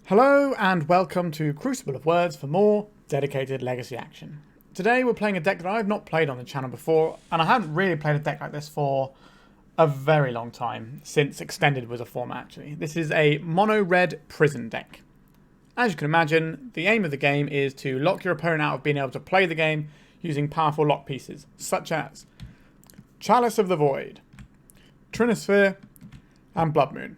Hello and welcome to Crucible of Words for more dedicated legacy action. Today we're playing a deck that I've not played on the channel before, and I haven't really played a deck like this for a very long time, since Extended was a format actually. This is a mono-red prison deck. As you can imagine, the aim of the game is to lock your opponent out of being able to play the game using powerful lock pieces, such as Chalice of the Void, Trinisphere, and Blood Moon.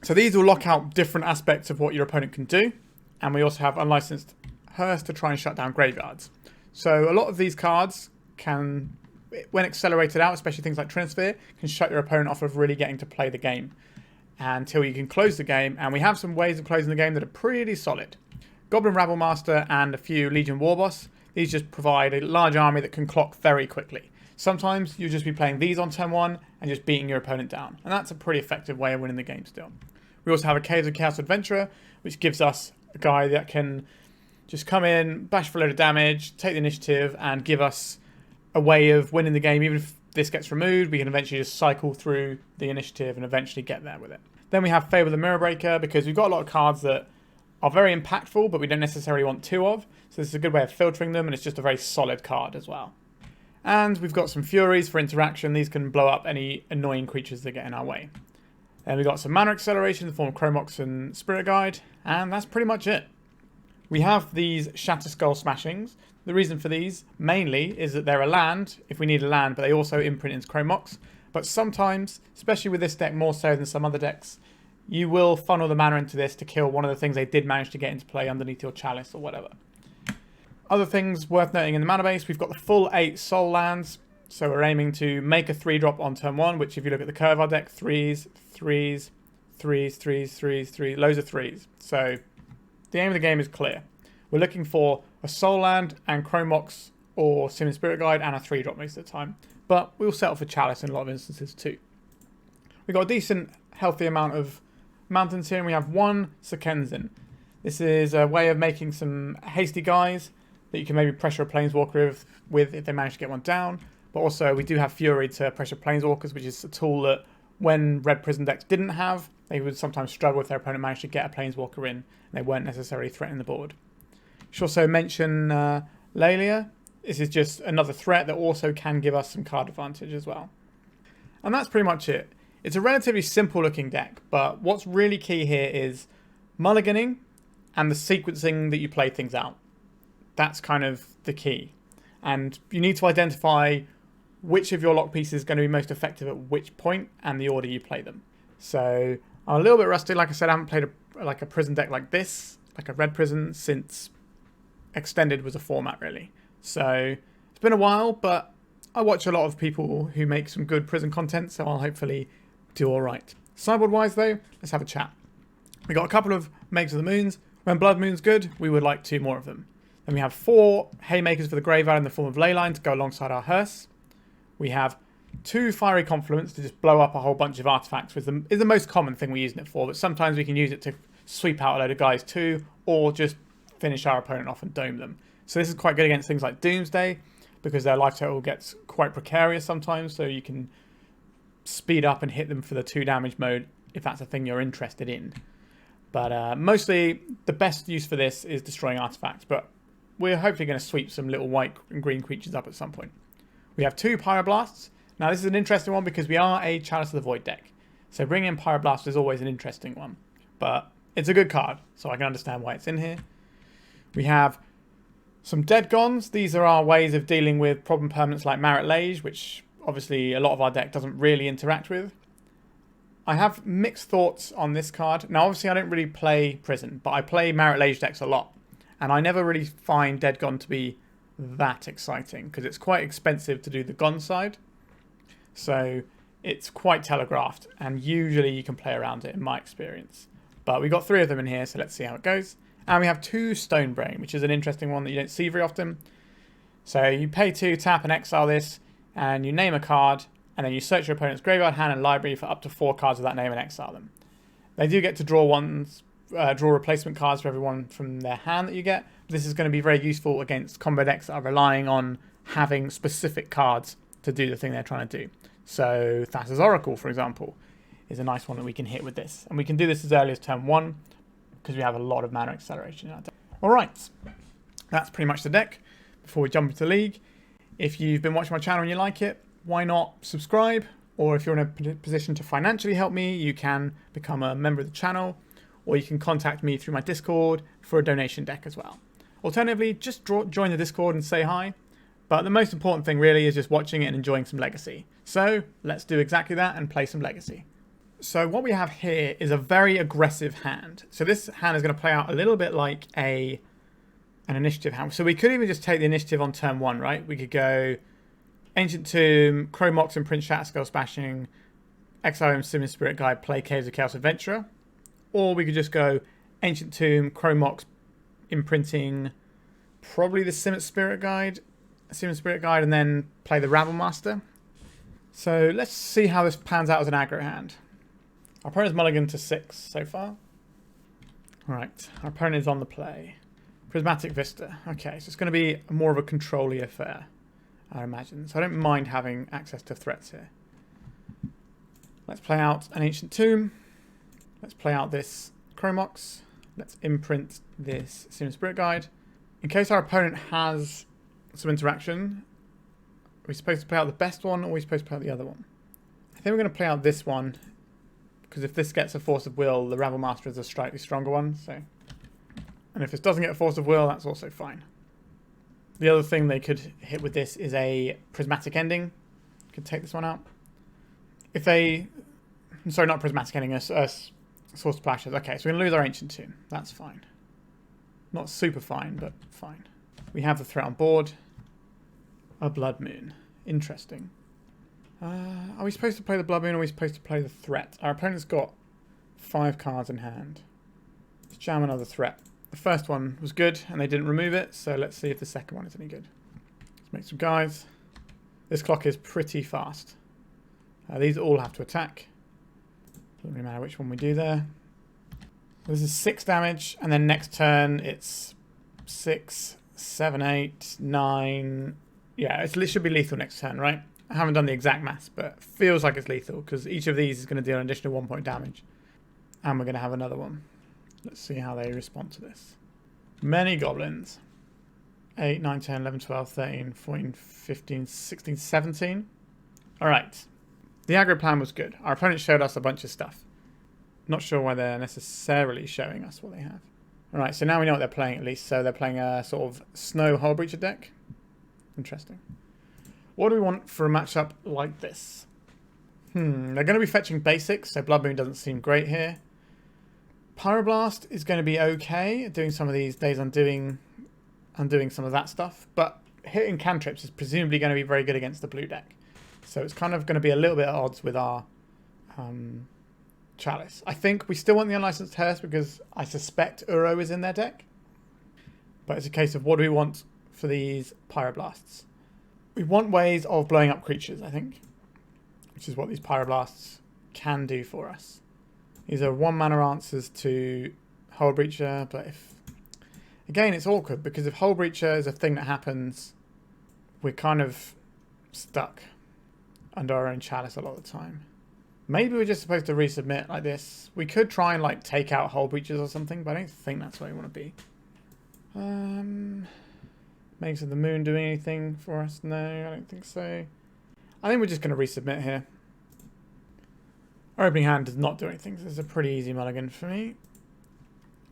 So these will lock out different aspects of what your opponent can do, and we also have Unlicensed Hearse to try and shut down graveyards. So a lot of these cards can, when accelerated out, especially things like Trinisphere, can shut your opponent off of really getting to play the game until you can close the game, and we have some ways of closing the game that are pretty solid. Goblin Rabblemaster and a few Legion Warboss, these just provide a large army that can clock very quickly. Sometimes you'll just be playing these on turn 1 and just beating your opponent down, and that's a pretty effective way of winning the game still. We also have a Caves of Chaos Adventurer, which gives us a guy that can just come in, bash for a load of damage, take the initiative, and give us a way of winning the game. Even if this gets removed, we can eventually just cycle through the initiative and eventually get there with it. Then we have Fable the Mirror Breaker, because we've got a lot of cards that are very impactful, but we don't necessarily want two of. So this is a good way of filtering them, and it's just a very solid card as well. And we've got some Furies for interaction. These can blow up any annoying creatures that get in our way. Then we've got some mana acceleration in the form of Chrome Mox and Spirit Guide, and that's pretty much it. We have these Shatterskull Smashings. The reason for these, mainly, is that they're a land, if we need a land, but they also imprint into Chrome Mox. But sometimes, especially with this deck more so than some other decks, you will funnel the mana into this to kill one of the things they did manage to get into play underneath your Chalice or whatever. Other things worth noting in the mana base, we've got the full 8 Soul lands. So we're aiming to make a 3-drop on turn 1, which if you look at the curve of our deck, 3s, 3s, 3s, 3s, 3s, 3s, loads of 3s. So the aim of the game is clear. We're looking for a Soul land and Chrome Mox or Simian Spirit Guide and a 3-drop most of the time. But we'll settle for Chalice in a lot of instances too. We've got a decent, healthy amount of mountains here, and we have one Sokenzan. This is a way of making some hasty guys that you can maybe pressure a Planeswalker with if they manage to get one down. But also, we do have Fury to pressure Planeswalkers, which is a tool that when Red Prison decks didn't have, they would sometimes struggle if their opponent managed to get a Planeswalker in, and they weren't necessarily threatening the board. Should also mention Laelia. This is just another threat that also can give us some card advantage as well. And that's pretty much it. It's a relatively simple looking deck, but what's really key here is mulliganing and the sequencing that you play things out. That's kind of the key. And you need to identify which of your lock pieces is going to be most effective at which point and the order you play them. So I'm a little bit rusty. Like I said, I haven't played a prison deck like this, like a red prison, since Extended was a format really. So it's been a while, but I watch a lot of people who make some good prison content, so I'll hopefully do all right. Sideboard wise though, let's have a chat. We got a couple of Makes of the Moons. When Blood Moon's good, we would like 2 more of them. Then we have 4 Haymakers for the Graveyard in the form of Leyline to go alongside our Hearse. We have 2 Fiery Confluence to just blow up a whole bunch of artifacts, which is the most common thing we're using it for, but sometimes we can use it to sweep out a load of guys too, or just finish our opponent off and dome them. So this is quite good against things like Doomsday, because their life total gets quite precarious sometimes, so you can speed up and hit them for the 2 damage mode if that's a thing you're interested in. But mostly the best use for this is destroying artifacts, but we're hopefully going to sweep some little white and green creatures up at some point. We have 2 Pyroblasts. Now this is an interesting one because we are a Chalice of the Void deck. So bringing in Pyroblast is always an interesting one. But it's a good card, so I can understand why it's in here. We have some Dead Gons. These are our ways of dealing with problem permanents like Marit Lage, which obviously a lot of our deck doesn't really interact with. I have mixed thoughts on this card. Now obviously I don't really play Prison, but I play Marit Lage decks a lot. And I never really find Dead Gone to be that exciting because it's quite expensive to do the Gone side. So it's quite telegraphed and usually you can play around it in my experience. But we've got 3 of them in here, so let's see how it goes. And we have 2 Stonebrain, which is an interesting one that you don't see very often. So you pay 2, tap and exile this, and you name a card, and then you search your opponent's graveyard, hand and library for up to 4 cards of that name and exile them. They do get to draw draw replacement cards for everyone from their hand that you get. This is going to be very useful against combo decks that are relying on having specific cards to do the thing they're trying to do. So Thassa's Oracle, for example, is a nice one that we can hit with this. And we can do this as early as turn 1, because we have a lot of mana acceleration in our deck. Alright, that's pretty much the deck. Before we jump into the league, if you've been watching my channel and you like it, why not subscribe? Or if you're in a position to financially help me, you can become a member of the channel, or you can contact me through my Discord for a donation deck as well. Alternatively, just join the Discord and say hi. But the most important thing really is just watching it and enjoying some Legacy. So let's do exactly that and play some Legacy. So what we have here is a very aggressive hand. So this hand is going to play out a little bit like an initiative hand. So we could even just take the initiative on turn 1, right? We could go Ancient Tomb, Chrome Mox and Prince Shatterskull Smashing, Exile and Simian Spirit Guide, play Caves of Chaos Adventurer. Or we could just go Ancient Tomb, Chrome Mox, imprinting probably the Simian Spirit Guide, and then play the Rabblemaster. So let's see how this pans out as an aggro hand. Our opponent's mulliganed to 6 so far. Alright, our opponent is on the play. Prismatic Vista. Okay, so it's going to be more of a control-y affair, I imagine. So I don't mind having access to threats here. Let's play out an Ancient Tomb. Let's play out this Chrome Mox. Let's imprint this Simian Spirit Guide. In case our opponent has some interaction, are we supposed to play out the best one, or are we supposed to play out the other one? I think we're going to play out this one, because if this gets a Force of Will, the Rabblemaster is a slightly stronger one. So, and if this doesn't get a Force of Will, that's also fine. The other thing they could hit with this is a Prismatic Ending. Could take this one out. If they... Sorry, not Prismatic Ending, a Source Splashes. Okay, so we're going to lose our Ancient Tomb. That's fine. Not super fine, but fine. We have the threat on board. A Blood Moon. Interesting. Are we supposed to play the Blood Moon, or are we supposed to play the threat? Our opponent's got 5 cards in hand. Let's jam another threat. The first one was good, and they didn't remove it, so let's see if the second one is any good. Let's make some guys. This clock is pretty fast. These all have to attack. Doesn't really matter which one we do there. This is 6 damage, and then next turn it's 6, 7, 8, 9. Yeah, it should be lethal next turn, right? I haven't done the exact maths, but it feels like it's lethal, because each of these is going to deal an additional 1 point damage. And we're going to have another one. Let's see how they respond to this. Many goblins. 8, 9, 10, 11, 12, 13, 14, 15, 16, 17. Alright. The aggro plan was good. Our opponent showed us a bunch of stuff. Not sure why they're necessarily showing us what they have. Alright, so now we know what they're playing at least. So they're playing a sort of Snow Hull Breacher deck. Interesting. What do we want for a matchup like this? They're going to be fetching basics, so Blood Moon doesn't seem great here. Pyroblast is going to be okay at doing some of these Days Undoing some of that stuff, but hitting cantrips is presumably going to be very good against the blue deck. So it's kind of going to be a little bit at odds with our Chalice. I think we still want the Unlicensed Hearse because I suspect Uro is in their deck. But it's a case of what do we want for these Pyroblasts? We want ways of blowing up creatures, I think, which is what these Pyroblasts can do for us. These are 1 mana answers to Hull Breacher, but if... Again, it's awkward, because if Hull Breacher is a thing that happens, we're kind of stuck under our own Chalice a lot of the time. Maybe we're just supposed to resubmit like this. We could try and like take out Hull Breachers or something, but I don't think that's where we want to be. Makes of the Moon doing anything for us? No, I don't think so. I think we're just going to resubmit here. Our opening hand does not do anything, so this is a pretty easy mulligan for me.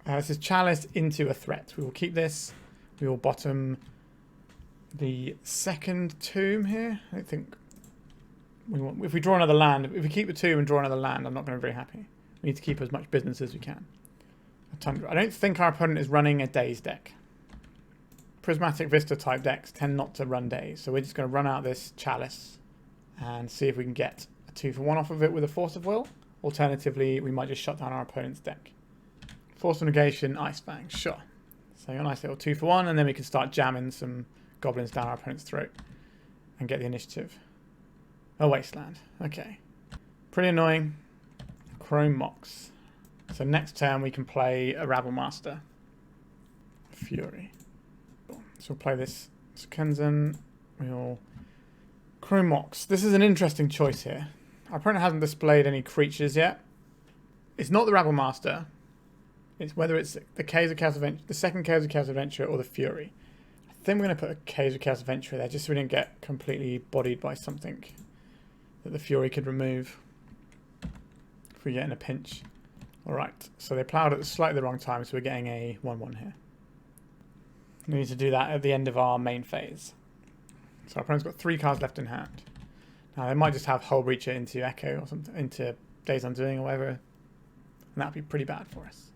This is Chalice into a threat. We will keep this. We will bottom the second tomb here. I don't think we want... If we draw another land, if we keep the tomb and draw another land, I'm not going to be very happy. We need to keep as much business as we can. A Tundra. I don't think our opponent is running a Daze deck. Prismatic Vista type decks tend not to run Daze, so we're just going to run out this Chalice and see if we can get a 2-for-1 off of it with a Force of Will. Alternatively, we might just shut down our opponent's deck. Force of Negation, Ice Fang, sure. So a nice little 2-for-1, and then we can start jamming some goblins down our opponent's throat and get the initiative. A Wasteland, okay. Pretty annoying. Chrome Mox. So next turn we can play a Rabblemaster. Fury. So we'll play this Sokenzan. We'll Chrome Mox. This is an interesting choice here. Our opponent hasn't displayed any creatures yet. It's not the Rabblemaster. It's whether it's the Caves of Chaos Adventure, the second Caves of Chaos Adventure, or the Fury. I think we're going to put a Caves of Chaos Adventure there, just so we didn't get completely bodied by something that the Fury could remove if we get in a pinch. Alright, so they ploughed at slightly the wrong time, so we're getting a 1-1 here. We need to do that at the end of our main phase. So our opponent's got 3 cards left in hand. Now they might just have Hull Breacher into Echo or something, into Days Undoing or whatever, and that'd be pretty bad for us.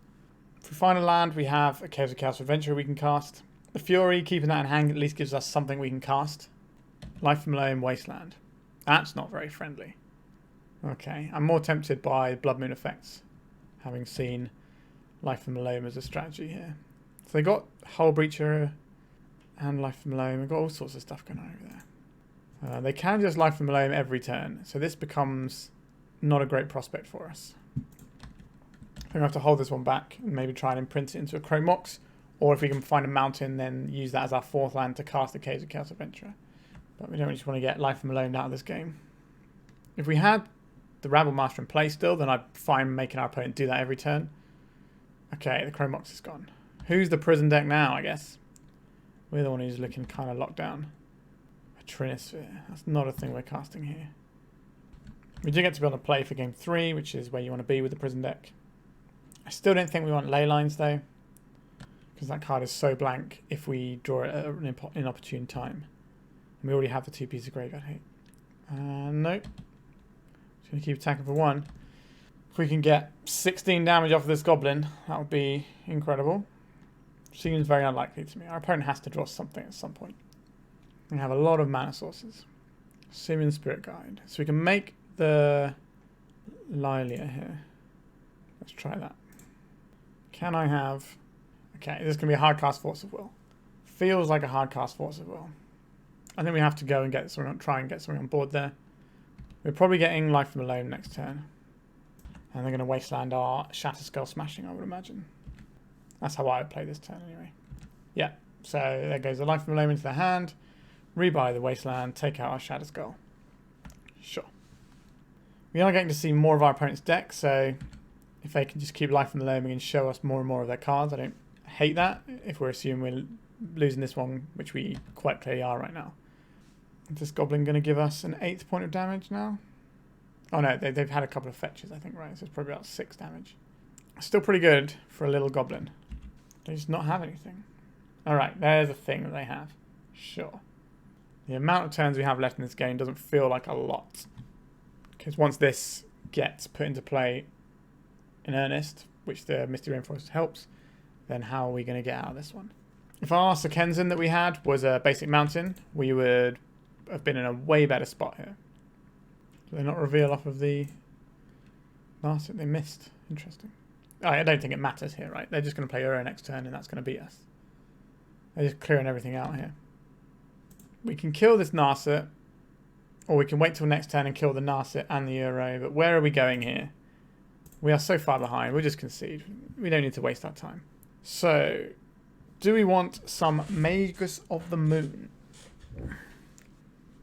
For final land, we have a Caves of Chaos Adventure we can cast. The Fury, keeping that in hand, at least gives us something we can cast. Life from Loam, Wasteland. That's not very friendly. Okay, I'm more tempted by Blood Moon effects, having seen Life from Loam as a strategy here. So they got Hull Breacher and Life from Loam. They've got all sorts of stuff going on over there. They can just Life from Loam every turn, so this becomes not a great prospect for us. I'm going to have to hold this one back and maybe try and imprint it into a Chrome Mox, or if we can find a mountain, then use that as our 4th land to cast the Caves of Chaos Adventure. But we don't just want to get Life from Loam out of this game. If we had the Rabblemaster in play still, then I'd fine making our opponent do that every turn. Okay, the Chrome Mox is gone. Who's the prison deck now, I guess? We're the one who's looking kind of locked down. A Trinisphere. That's not a thing we're casting here. We do get to be on the play for game 3, which is where you want to be with the prison deck. I still don't think we want Leylines, though, because that card is so blank if we draw it at an inopportune time. And we already have the 2 pieces of graveyard hate. Nope. Just going to keep attacking for 1. If we can get 16 damage off of this goblin, that would be incredible. Seems very unlikely to me. Our opponent has to draw something at some point. We have a lot of mana sources. Simian Spirit Guide. So we can make the Laelia here. Let's try that. Can I have... Okay, this is going to be a hard cast Force of Will. Feels like a hard cast Force of Will. I think we have to go and get something, try and get something on board there. We're probably getting Life from Loam next turn. And they're going to wasteland our Shatterskull Smashing, I would imagine. That's how I would play this turn anyway. Yeah, so there goes the Life from Loam into the hand. Rebuy the wasteland, take out our Shatterskull. Sure. We are getting to see more of our opponent's deck, so if they can just keep Life from Loam and show us more and more of their cards, I don't hate that if we're assuming we're losing this one, which we quite clearly are right now. Is this goblin going to give us an 8th point of damage now? Oh no, they've had a couple of fetches, I think, right? So it's probably about 6 damage. Still pretty good for a little goblin. They just not have anything. Alright, there's a thing that they have. Sure. The amount of turns we have left in this game doesn't feel like a lot. Because once this gets put into play in earnest, which the Misty Rainforest helps, then how are we going to get out of this one? If our Sokenzan that we had was a basic mountain, we would have been in a way better spot here. Do they not reveal off of the Narset they missed? Interesting. I don't think it matters here, right? They're just going to play Uro next turn and that's going to beat us. They're just clearing everything out here. We can kill this Narset, or we can wait till next turn and kill the Narset and the Uro, but where are we going here? We are so far behind, we'll just concede. We don't need to waste our time. So, do we want some Magus of the Moon?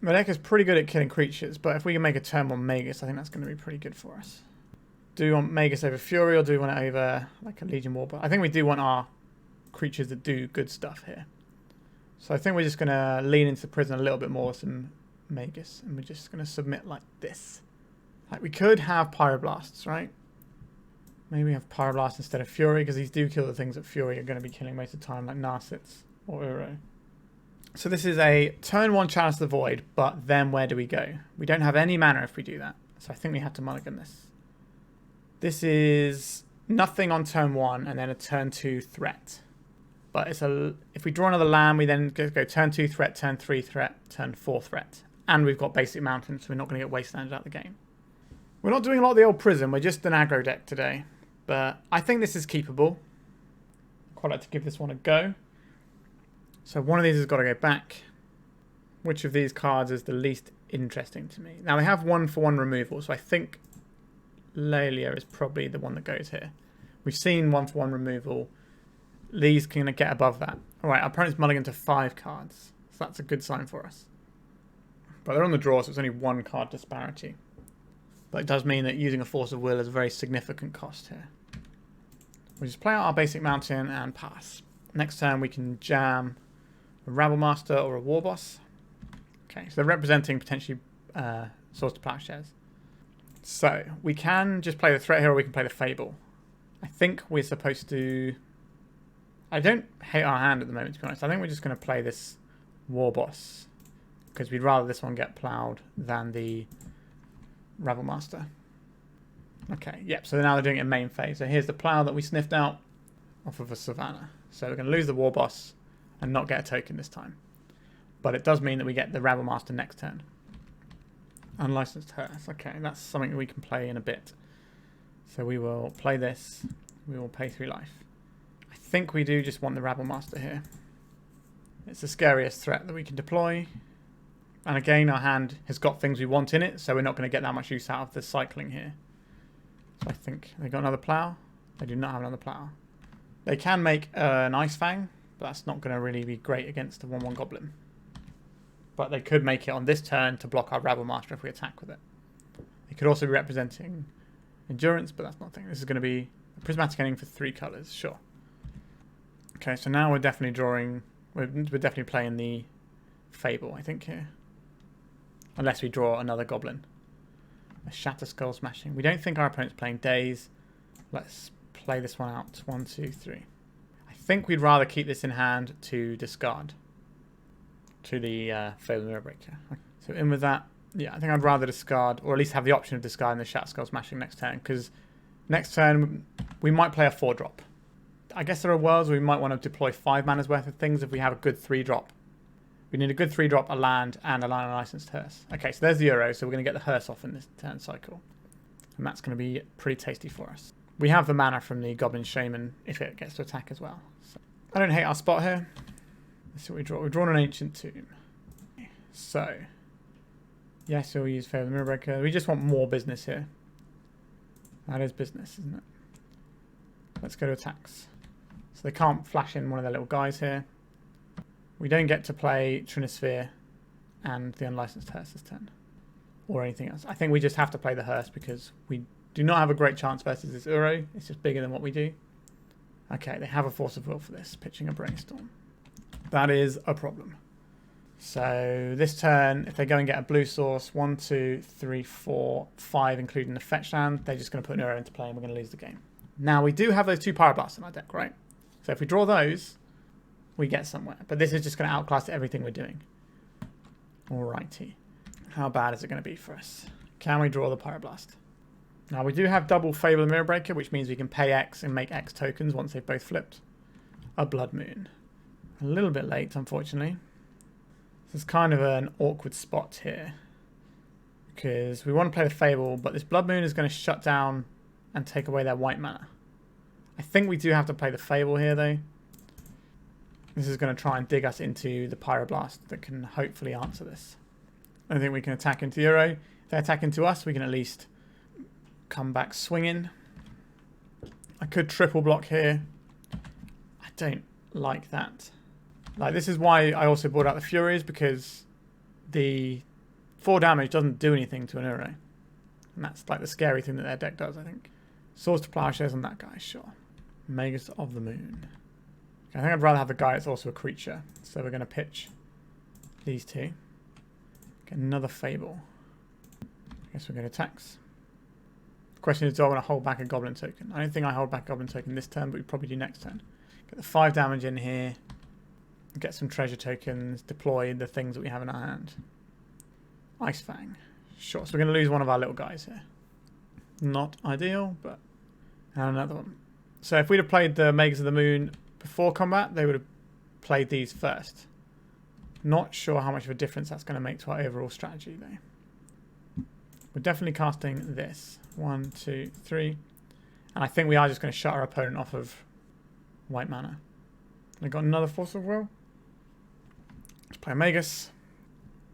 My deck is pretty good at killing creatures, but if we can make a turn 1 Magus, I think that's going to be pretty good for us. Do we want Magus over Fury, or do we want it over like a Legion Warboss? I think we do want our creatures that do good stuff here. So I think we're just going to lean into the prison a little bit more with some Magus, and we're just going to submit like this. Like we could have Pyroblasts, right? Maybe we have Pyroblast instead of Fury, because these do kill the things that Fury are going to be killing most of the time, like Narsets or Uro. So this is a turn 1 Chalice of the Void, but then where do we go? We don't have any mana if we do that, so I think we have to mulligan this. This is nothing on turn 1 and then a turn 2 threat. But it's if we draw another land, we then go turn 2 threat, turn 3 threat, turn 4 threat. And we've got basic mountains, so we're not going to get wastelanded out of the game. We're not doing a lot of the old prison, we're just an aggro deck today. But I think this is keepable. Quite like to give this one a go. So one of these has got to go back. Which of these cards is the least interesting to me? Now they have 1-for-1 removal, so I think Laelia is probably the one that goes here. We've seen 1-for-1 removal. These can get above that. Alright, our opponent's mulligan to 5 cards. So that's a good sign for us. But they're on the draw, so it's only 1 card disparity. But it does mean that using a Force of Will is a very significant cost here. We just play out our basic mountain and pass. Next turn we can jam a Rabblemaster or a Warboss. Okay, so they're representing potentially Swords to Plowshares. So we can just play the threat here, or we can play the Fable. I think we're supposed to... I don't hate our hand at the moment, to be honest. I think we're just going to play this Warboss, because we'd rather this one get ploughed than the Rabblemaster. Okay, yep, so now they're doing it in main phase. So here's the plough that we sniffed out off of a Savannah. So we're going to lose the Warboss and not get a token this time. But it does mean that we get the Rabblemaster next turn. Unlicensed Hearse. Okay, that's something that we can play in a bit. So we will play this. We will pay 3 life. I think we do just want the Rabblemaster here. It's the scariest threat that we can deploy. And again, our hand has got things we want in it, so we're not going to get that much use out of the cycling here. So I think they got another plough. They do not have another plough. They can make an Ice Fang, but that's not going to really be great against a 1/1 Goblin. But they could make it on this turn to block our Rabblemaster if we attack with it. They could also be representing Endurance, but that's not a thing. This is going to be a Prismatic Ending for 3 colours, sure. Okay, so now we're definitely drawing... We're definitely playing the Fable, I think, here. Unless we draw another Goblin. A Shatterskull Smashing. We don't think our opponent's playing Daze. Let's play this one out. 1, 2, 3. I think we'd rather keep this in hand to discard to the Fable Mirrorbreaker. So in with that, yeah, I think I'd rather discard, or at least have the option of discarding the Shatterskull Smashing next turn, because next turn we might play a 4-drop. I guess there are worlds where we might want to deploy 5 mana's worth of things if we have a good 3-drop. We need a good 3-drop, a land, and a licensed Hearse. Okay, so there's the Euro, so we're going to get the Hearse off in this turn cycle. And that's going to be pretty tasty for us. We have the mana from the Goblin Shaman if it gets to attack as well. So I don't hate our spot here. Let's see what we draw. We've drawn an Ancient Tomb. So, yes, we'll use Fable Mirrorbreaker. We just want more business here. That is business, isn't it? Let's go to attacks. So they can't flash in one of their little guys here. We don't get to play Trinisphere and the Unlicensed Hearse this turn. Or anything else. I think we just have to play the Hearse because we do not have a great chance versus this Uro. It's just bigger than what we do. Okay, they have a Force of Will for this, pitching a Brainstorm. That is a problem. So this turn, if they go and get a blue source, 1, 2, 3, 4, 5, including the fetch land, they're just going to put an Uro into play and we're going to lose the game. Now, we do have those 2 Pyroblasts in our deck, right? So if we draw those, we get somewhere. But this is just going to outclass everything we're doing. Alrighty. How bad is it going to be for us? Can we draw the Pyroblast? Now, we do have double Fable and Mirrorbreaker, which means we can pay X and make X tokens once they've both flipped. A Blood Moon. A little bit late, unfortunately. This is kind of an awkward spot here. Because we want to play the Fable, but this Blood Moon is going to shut down and take away their white mana. I think we do have to play the Fable here, though. This is going to try and dig us into the Pyroblast that can hopefully answer this. I think we can attack into Euro. If they attack into us, we can at least come back swinging. I could triple block here. I don't like that. Like, this is why I also brought out the Furies, because the 4 damage doesn't do anything to an Uro. And that's like the scary thing that their deck does, I think. Swords to Plowshares on that guy, sure. Magus of the Moon. Okay, I think I'd rather have a guy that's also a creature. So we're going to pitch these 2. Get another Fable. I guess we're going to attacks. The question is, do I want to hold back a Goblin token? I don't think I hold back a Goblin token this turn, but we probably do next turn. Get the 5 damage in here. Get some treasure tokens. Deploy the things that we have in our hand. Ice Fang. Sure, so we're going to lose one of our little guys here. Not ideal, but... And another one. So if we'd have played the Magus of the Moon before combat, they would have played these first. Not sure how much of a difference that's going to make to our overall strategy, though. We're definitely casting this. 1, 2, 3. And I think we are just going to shut our opponent off of white mana. We've got another Force of Will. Let's play Magus.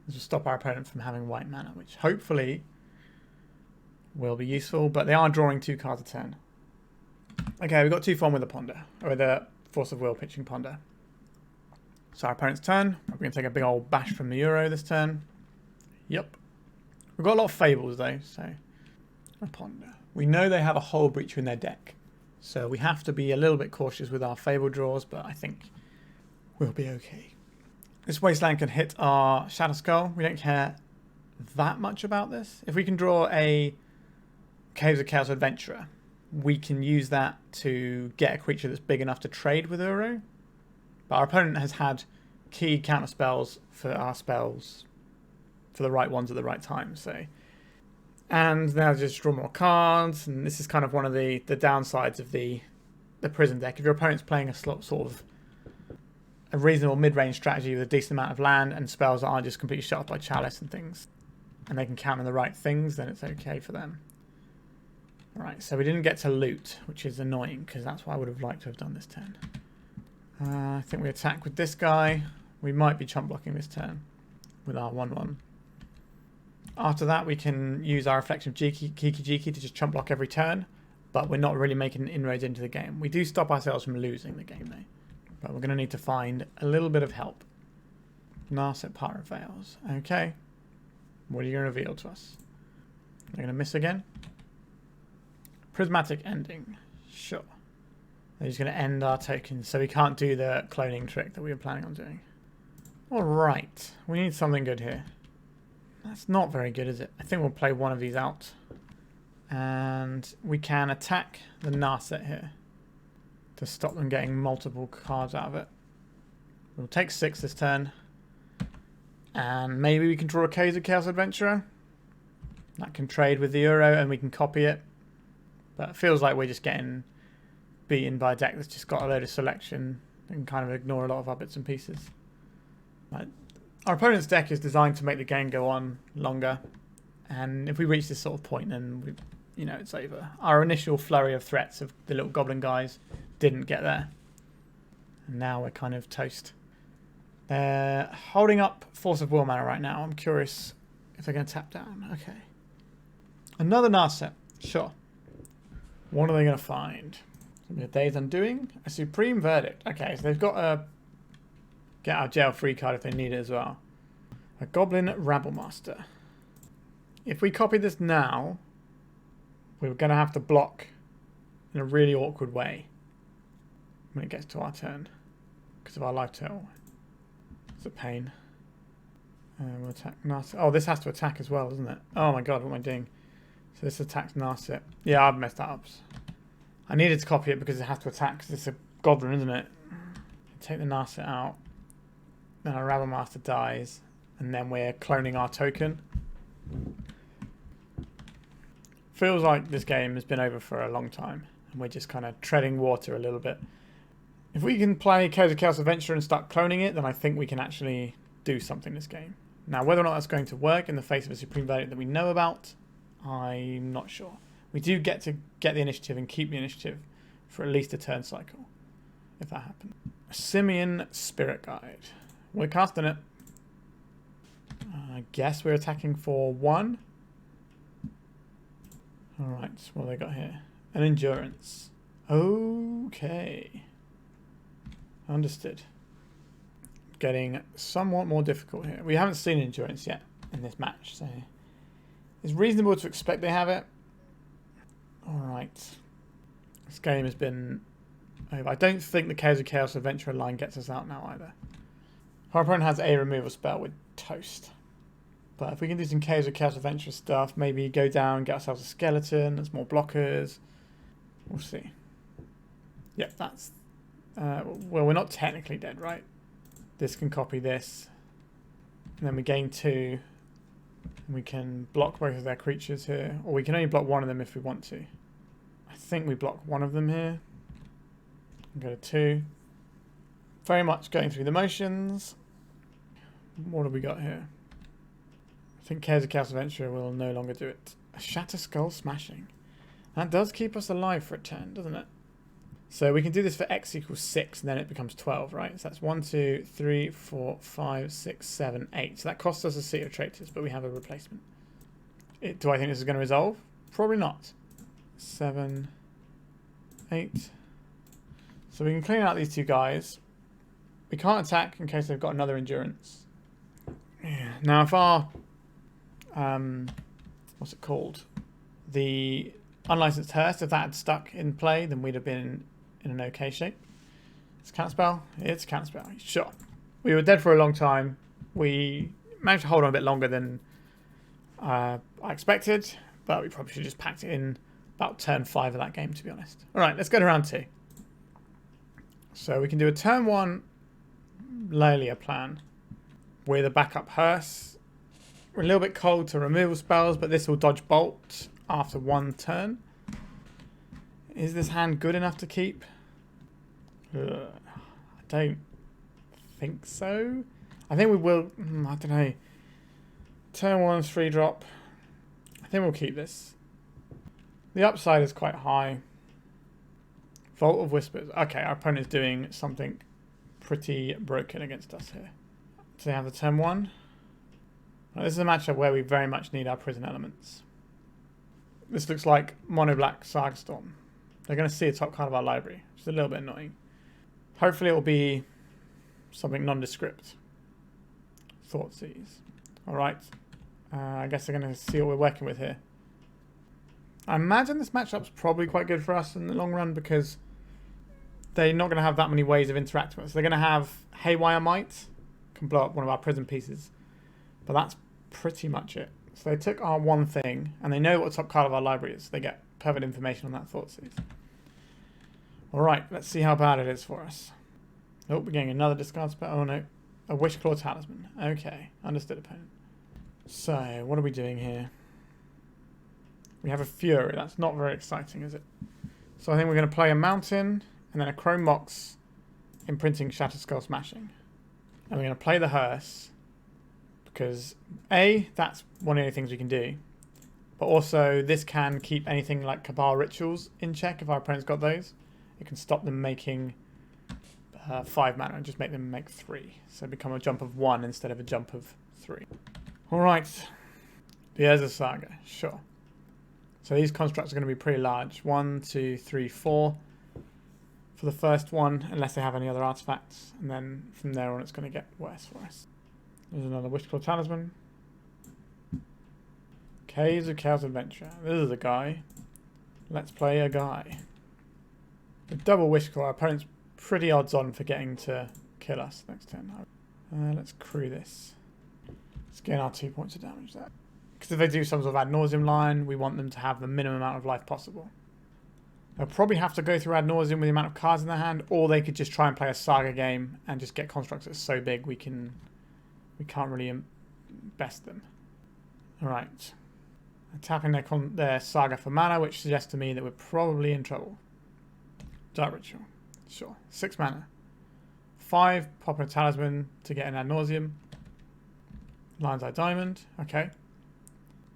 This will stop our opponent from having white mana, which hopefully will be useful. But they are drawing 2 cards a turn. Okay, we've got 2 with a Ponder. Or with a Force of Will pitching Ponder. So our opponent's turn. We're going to take a big old bash from the Euro this turn. Yep. We've got a lot of Fables, though, so... A Ponder. We know they have a Hull Breacher in their deck. So we have to be a little bit cautious with our Fable draws, but I think we'll be okay. This Wasteland can hit our Shatterskull. We don't care that much about this. If we can draw a Caves of Chaos Adventurer, we can use that to get a creature that's big enough to trade with Uro. But our opponent has had key counter spells for our spells, for the right ones at the right time. So, and now just draw more cards, and this is kind of one of the downsides of the prison deck. If your opponent's playing a sort of a reasonable mid-range strategy with a decent amount of land and spells that aren't just completely shut off by Chalice and things, and they can counter the right things, then it's okay for them. Alright, so we didn't get to loot, which is annoying, because that's what I would have liked to have done this turn. I think we attack with this guy. We might be chump blocking this turn with our 1/1. After that, we can use our Reflection of Kiki to just chump block every turn, but we're not really making inroads into the game. We do stop ourselves from losing the game, though. But we're going to need to find a little bit of help. Narset Pyroveils. Okay. What are you going to reveal to us? They're going to miss again? Prismatic Ending. Sure. They're just going to end our tokens, so we can't do the cloning trick that we were planning on doing. Alright. We need something good here. That's not very good, is it? I think we'll play one of these out. And we can attack the Narset here to stop them getting multiple cards out of it. We'll take 6 this turn. And maybe we can draw a Caves of Chaos Adventurer. That can trade with the Uro and we can copy it. But it feels like we're just getting beaten by a deck that's just got a load of selection and kind of ignore a lot of our bits and pieces. Right. Our opponent's deck is designed to make the game go on longer. And if we reach this sort of point, then it's over. Our initial flurry of threats of the little goblin guys didn't get there. And now we're kind of toast. They're holding up Force of Will mana right now. I'm curious if they're going to tap down. Okay. Another Narset. Sure. What are they going to find? A Day's Undoing? A Supreme Verdict. Okay, so they've got a get out of jail free card if they need it as well. A Goblin Rabblemaster. If we copy this now, we're going to have to block in a really awkward way when it gets to our turn because of our life total. It's a pain. We'll attack Narset. Oh, this has to attack as well, doesn't it? Oh my god, what am I doing? So this attacks Narset. Yeah, I've messed that up. I needed to copy it because it has to attack because it's a goblin, isn't it? Take the Narset out. Then our Rabblemaster dies. And then we're cloning our token. Feels like this game has been over for a long time. And we're just kind of treading water a little bit. If we can play Caves of Chaos Adventure and start cloning it, then I think we can actually do something this game. Now, whether or not that's going to work in the face of a Supreme Verdict that we know about, I'm not sure. We do get to get the initiative and keep the initiative for at least a turn cycle, if that happens. Simian Spirit Guide. We're casting it. I guess we're attacking for 1. Alright, what have they got here? An Endurance. Okay. Understood. Getting somewhat more difficult here. We haven't seen Endurance yet in this match, so it's reasonable to expect they have it. Alright. This game has been over. I don't think the Caves of Chaos Adventurer line gets us out now either. Our opponent has a removal spell with toast. But if we can do some Caves of Chaos Adventurer stuff, maybe go down, get ourselves a skeleton, there's more blockers. We'll see. Yep, that's... well, we're not technically dead, right? This can copy this. And then we gain 2. And we can block both of their creatures here. Or we can only block one of them if we want to. I think we block one of them here. Go to 2. Very much going through the motions. What have we got here? I think Caves of Chaos Adventurer will no longer do it. A Shatterskull Smashing. That does keep us alive for a turn, doesn't it? So we can do this for x equals 6, and then it becomes 12, right? So that's 1, 2, 3, 4, 5, 6, 7, 8. So that costs us a City of Traitors, but we have a replacement. Do I think this is going to resolve? Probably not. 7, 8. So we can clean out these 2 guys. We can't attack in case they've got another Endurance. Yeah. Now if our... what's it called? The Unlicensed Hearse. If that had stuck in play, then we'd have been in an okay shape. It's a counterspell. It's a counterspell. Sure. We were dead for a long time. We managed to hold on a bit longer than I expected, but we probably should have just packed it in about turn 5 of that game, to be honest. All right, let's go to round 2. So we can do a turn 1 Laelia plan with a backup Hearse. We're a little bit cold to removal spells, but this will dodge Bolt after 1 turn. Is this hand good enough to keep? I don't think so. I think we will. I don't know. Turn 1, 3-drop. I think we'll keep this. The upside is quite high. Vault of Whispers. Okay, our opponent's doing something pretty broken against us here. So they have the turn 1. Now, this is a matchup where we very much need our prison elements. This looks like Mono Black Saga Storm. They're going to see a top card of our library, which is a little bit annoying. Hopefully it will be something nondescript. Thoughtseize. Alright. I guess they're going to see what we're working with here. I imagine this matchup's probably quite good for us in the long run because they're not going to have that many ways of interacting with us. They're going to have Haywire Might, can blow up one of our prison pieces. But that's pretty much it. So they took our one thing, and they know what the top card of our library is. They get perfect information on that Thoughtseize. Alright, let's see how bad it is for us. Oh, we're getting another discard spell. Oh no. A Wishclaw Talisman. Okay, understood, opponent. So, what are we doing here? We have a Fury. That's not very exciting, is it? So I think we're going to play a Mountain, and then a Chrome Mox, imprinting Shatterskull Smashing. And we're going to play the Hearse, because A, that's one of the things we can do. But also, this can keep anything like Cabal Rituals in check if our opponent's got those. It can stop them making 5 mana and just make them make 3. So become a jump of 1 instead of a jump of 3. Alright. The Urza Saga. Sure. So these constructs are going to be pretty large. 1, 2, 3, 4 for the first one, unless they have any other artifacts. And then from there on, it's going to get worse for us. There's another Wishclaw Talisman. Caves of Chaos Adventure. This is a guy. Let's play a guy. With double Wishclaw, our opponent's pretty odds on for getting to kill us next turn. Let's crew this. Let's gain our 2 points of damage there. Because if they do some sort of ad nauseum line, we want them to have the minimum amount of life possible. They'll probably have to go through ad nauseum with the amount of cards in their hand, or they could just try and play a Saga game and just get constructs that's so big we can't really best them. Alright. Tapping their Saga for mana, which suggests to me that we're probably in trouble. Dark Ritual. Sure. 6 mana. 5, pop a Talisman to get an ad nauseum. Lion's Eye Diamond. Okay.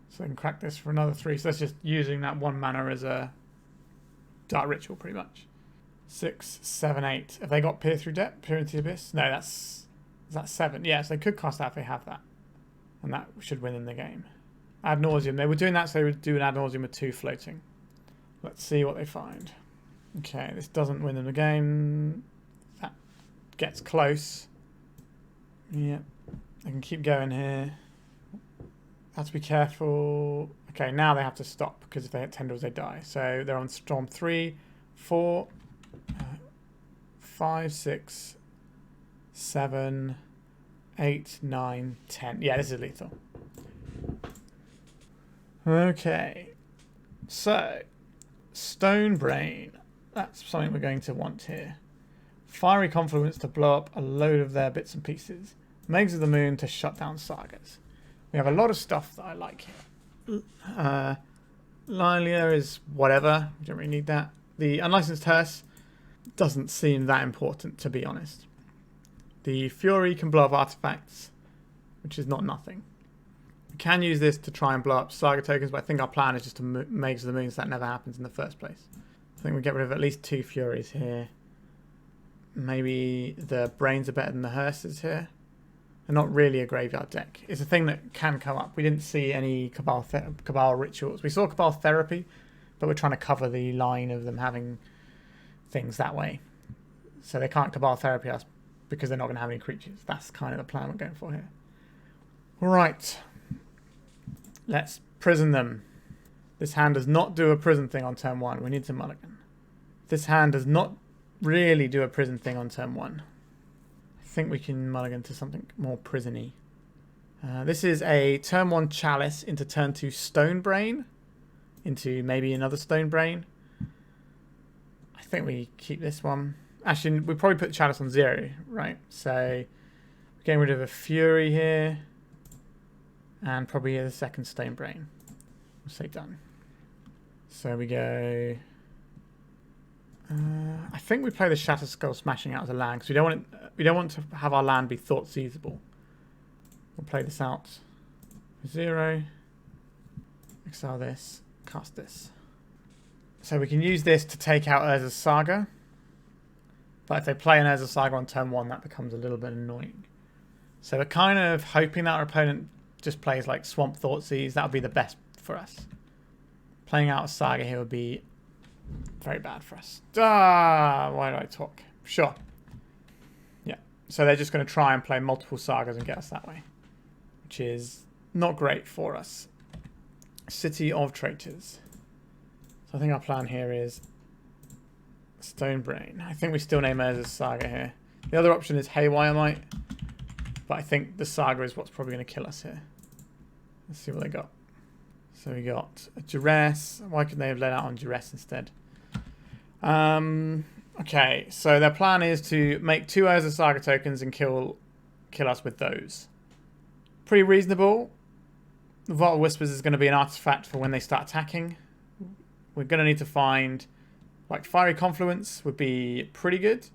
So they can crack this for another 3. So that's just using that 1 mana as a Dark Ritual, pretty much. 6, 7, 8. Have they got Peer Through Depth? Peer into the Abyss? No, that's... Is that 7? Yes, they could cast that if they have that. And that should win them the game. Ad nauseum. They were doing that so they would do an ad nauseum with 2 floating. Let's see what they find. Okay, this doesn't win them the game. That gets close. Yep. They can keep going here. Have to be careful. Okay, now they have to stop because if they hit Tendrils, they die. So they're on Storm 3, 4, 5, 6, 7, 8, 9, 10. Yeah, this is lethal. Okay. So, Stone Brain. That's something we're going to want here. Fiery Confluence to blow up a load of their bits and pieces. Magus of the Moon to shut down Sagas. We have a lot of stuff that I like here. Laelia is whatever. We don't really need that. The Unlicensed Hearse doesn't seem that important, to be honest. The Fury can blow up artifacts, which is not nothing. We can use this to try and blow up Saga tokens, but I think our plan is just to Magus of the Moon so that never happens in the first place. I think we get rid of at least 2 Furies here. Maybe the Brains are better than the Hearses here. They're not really a graveyard deck. It's a thing that can come up. We didn't see any Cabal Rituals. We saw Cabal Therapy, but we're trying to cover the line of them having things that way. So they can't Cabal Therapy us because they're not going to have any creatures. That's kind of the plan we're going for here. Right. Let's prison them. This hand does not do a prison thing on turn 1. We need to mulligan. This hand does not really do a prison thing on turn 1. I think we can mulligan to something more prison-y. This is a turn 1 Chalice into turn 2 Stone Brain. Into maybe another Stone Brain. I think we keep this one. Actually, we probably put Chalice on 0, right? So, we're getting rid of a Fury here. And probably a second Stone Brain. We'll say done. So we go... I think we play the Shatterskull Smashing out as a land because we don't want to have our land be thought seizable. We'll play this out for 0. Exile this. Cast this. So we can use this to take out Urza's Saga. But if they play an Urza's Saga on turn 1, that becomes a little bit annoying. So we're kind of hoping that our opponent just plays like Swamp Thoughtseize. That would be the best for us. Playing out a Saga here would be very bad for us. Why do I talk? Sure. Yeah. So they're just going to try and play multiple Sagas and get us that way. Which is not great for us. City of Traitors. So I think our plan here is Stone Brain. I think we still name Urza's Saga here. The other option is Haywire Might. But I think the Saga is what's probably going to kill us here. Let's see what they got. So we got a Duress. Why couldn't they have let out on Duress instead? Okay, so their plan is to make 2 Urza Saga tokens and kill us with those. Pretty reasonable. The Vault of Whispers is going to be an artifact for when they start attacking. We're going to need to find... like Fiery Confluence would be pretty good.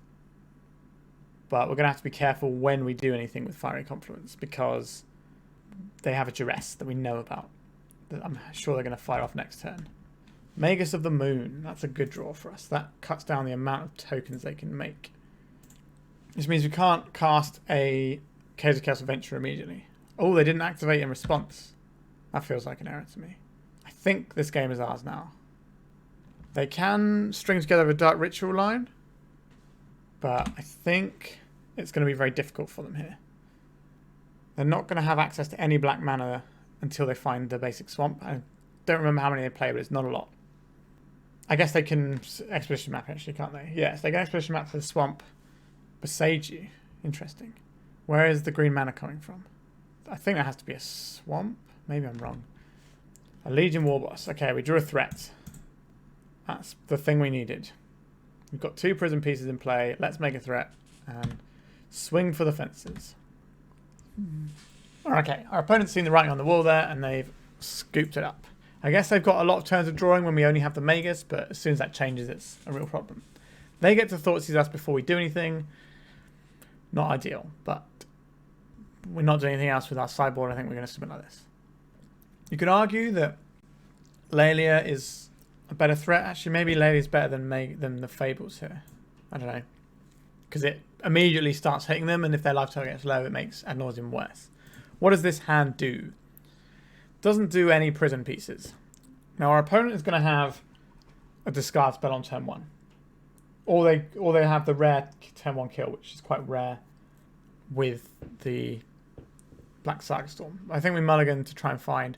But we're going to have to be careful when we do anything with Fiery Confluence because they have a Duress that we know about. I'm sure they're going to fire off next turn. Magus of the Moon. That's a good draw for us. That cuts down the amount of tokens they can make. Which means we can't cast a Chaos of Chaos Adventure immediately. Oh, they didn't activate in response. That feels like an error to me. I think this game is ours now. They can string together a Dark Ritual line. But I think it's going to be very difficult for them here. They're not going to have access to any black mana until they find the basic swamp. I don't remember how many they play, but it's not a lot. I guess they can Expedition Map actually, can't they? Yes, they can Expedition Map to the swamp. Besage you. Interesting. Where is the green mana coming from? I think that has to be a swamp. Maybe I'm wrong. A Legion Warboss. Okay, we drew a threat. That's the thing we needed. We've got 2 prison pieces in play. Let's make a threat and swing for the fences. Okay, our opponent's seen the writing on the wall there and they've scooped it up. I guess they've got a lot of turns of drawing when we only have the Magus, but as soon as that changes, it's a real problem. They get to Thoughtseize us before we do anything. Not ideal, but we're not doing anything else with our sideboard. I think we're going to submit like this. You could argue that Laelia is a better threat. Actually, maybe Laelia is better than the Fables here. I don't know. Because it immediately starts hitting them, and if their life total gets low, it makes ad nauseam worse. What does this hand do? Doesn't do any prison pieces. Now our opponent is going to have a discard spell on turn 1. Or they have the rare turn 1 kill, which is quite rare with the Black Saga Storm. I think we mulligan to try and find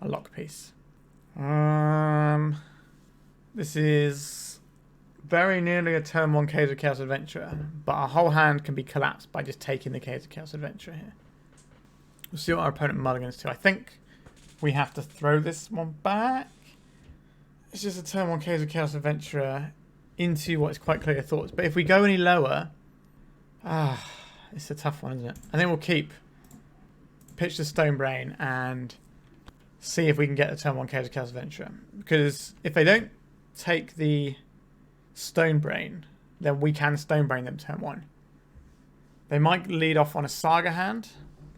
a lock piece. This is very nearly a turn 1 Chaos of Chaos Adventurer, but our whole hand can be collapsed by just taking the Chaos of Chaos Adventurer here. We'll see what our opponent mulligans to. I think we have to throw this one back. It's just a turn 1 Chaos of Chaos Adventurer into what is quite clear thoughts. But if we go any lower, it's a tough one, isn't it? I think we'll keep, pitch the Stone Brain and see if we can get the turn 1 Chaos of Chaos Adventurer. Because if they don't take the Stone Brain, then we can Stone Brain them turn 1. They might lead off on a Saga hand,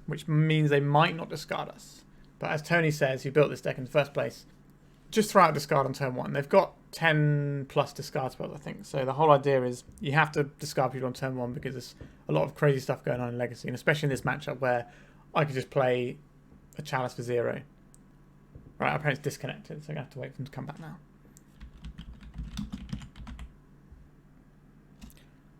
which means they might not discard us. But as Tony says, who built this deck in the first place, just throw out discard on turn 1. They've got 10 plus discard spells, I think. So the whole idea is you have to discard people on turn 1 because there's a lot of crazy stuff going on in Legacy, and especially in this matchup where I could just play a Chalice for 0. Right, our opponent's disconnected, so I'm going to have to wait for them to come back now.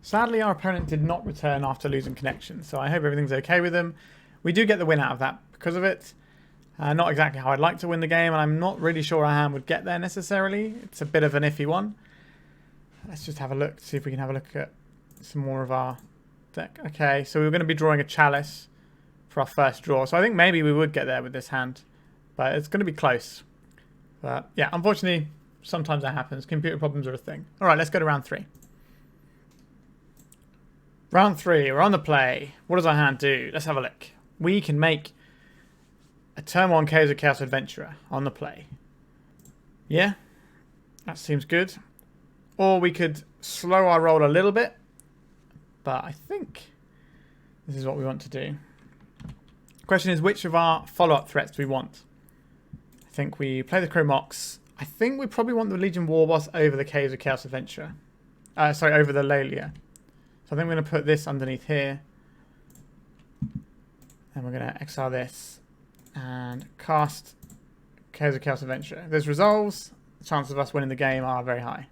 Sadly, our opponent did not return after losing connection, so I hope everything's okay with them. We do get the win out of that because of it. Not exactly how I'd like to win the game, and I'm not really sure our hand would get there necessarily. It's a bit of an iffy one. Let's just have a look, see if we can have a look at some more of our deck. Okay, so we're going to be drawing a Chalice for our first draw. So I think maybe we would get there with this hand, but it's going to be close. But yeah, unfortunately, sometimes that happens. Computer problems are a thing. All right, let's go to round 3. Round 3, we're on the play. What does our hand do? Let's have a look. We can make a turn 1 Chaos of Chaos Adventurer on the play. Yeah, that seems good. Or we could slow our roll a little bit, but I think this is what we want to do. The question is, which of our follow-up threats do we want? I think we play the Chrome Mox. I think we probably want the Legion Warboss over the Caves of Chaos Adventurer. Sorry, over the Laelia. So I think we're going to put this underneath here. And we're going to exile this and cast Caves of Chaos Adventurer. If this resolves, the chances of us winning the game are very high.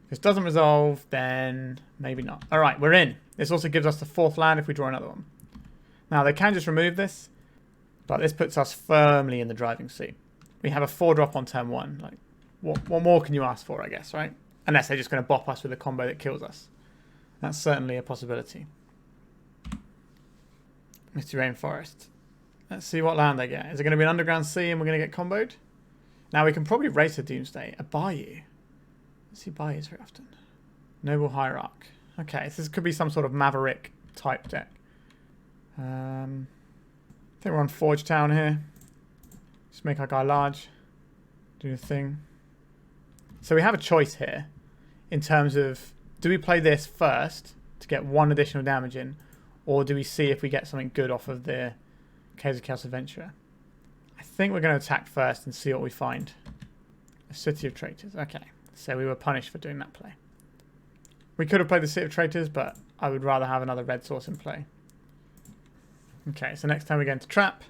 If this doesn't resolve, then maybe not. All right, we're in. This also gives us the 4th land if we draw another one. Now, they can just remove this, but this puts us firmly in the driving seat. We have a 4-drop on turn 1. Like, what more can you ask for, I guess, right? Unless they're just going to bop us with a combo that kills us. That's certainly a possibility. Misty Rainforest. Let's see what land they get. Is it going to be an Underground Sea and we're going to get comboed? Now, we can probably race a Doomsday. A Bayou. See Bayous very often. Noble Hierarch. Okay, so this could be some sort of Maverick type deck. I think we're on Forge Town here. Just make our guy large. Do the thing. So we have a choice here in terms of, do we play this first to get 1 additional damage in, or do we see if we get something good off of the Caves of Chaos Adventurer? I think we're going to attack first and see what we find. A City of Traitors. Okay. So we were punished for doing that play. We could have played the City of Traitors, but I would rather have another red source in play. Okay, so next time we're going to trap.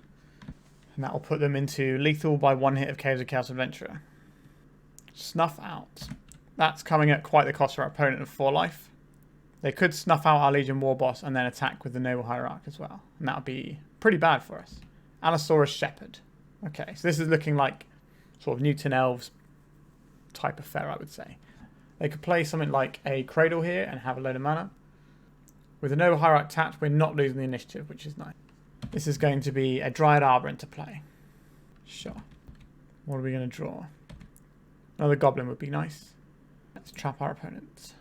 And that will put them into lethal by 1 hit of Caves of Chaos Adventurer. Snuff out. That's coming at quite the cost for our opponent of 4 life. They could snuff out our Legion Warboss and then attack with the Noble Hierarch as well. And that would be pretty bad for us. Allosaurus Shepherd. Okay, so this is looking like sort of Newton Elves type of fare, I would say. They could play something like a Cradle here and have a load of mana. With the Noble Hierarch attached, we're not losing the initiative, which is nice. This is going to be a Dryad Arbor into play. Sure. What are we going to draw? Another Goblin would be nice. Let's trap our opponents.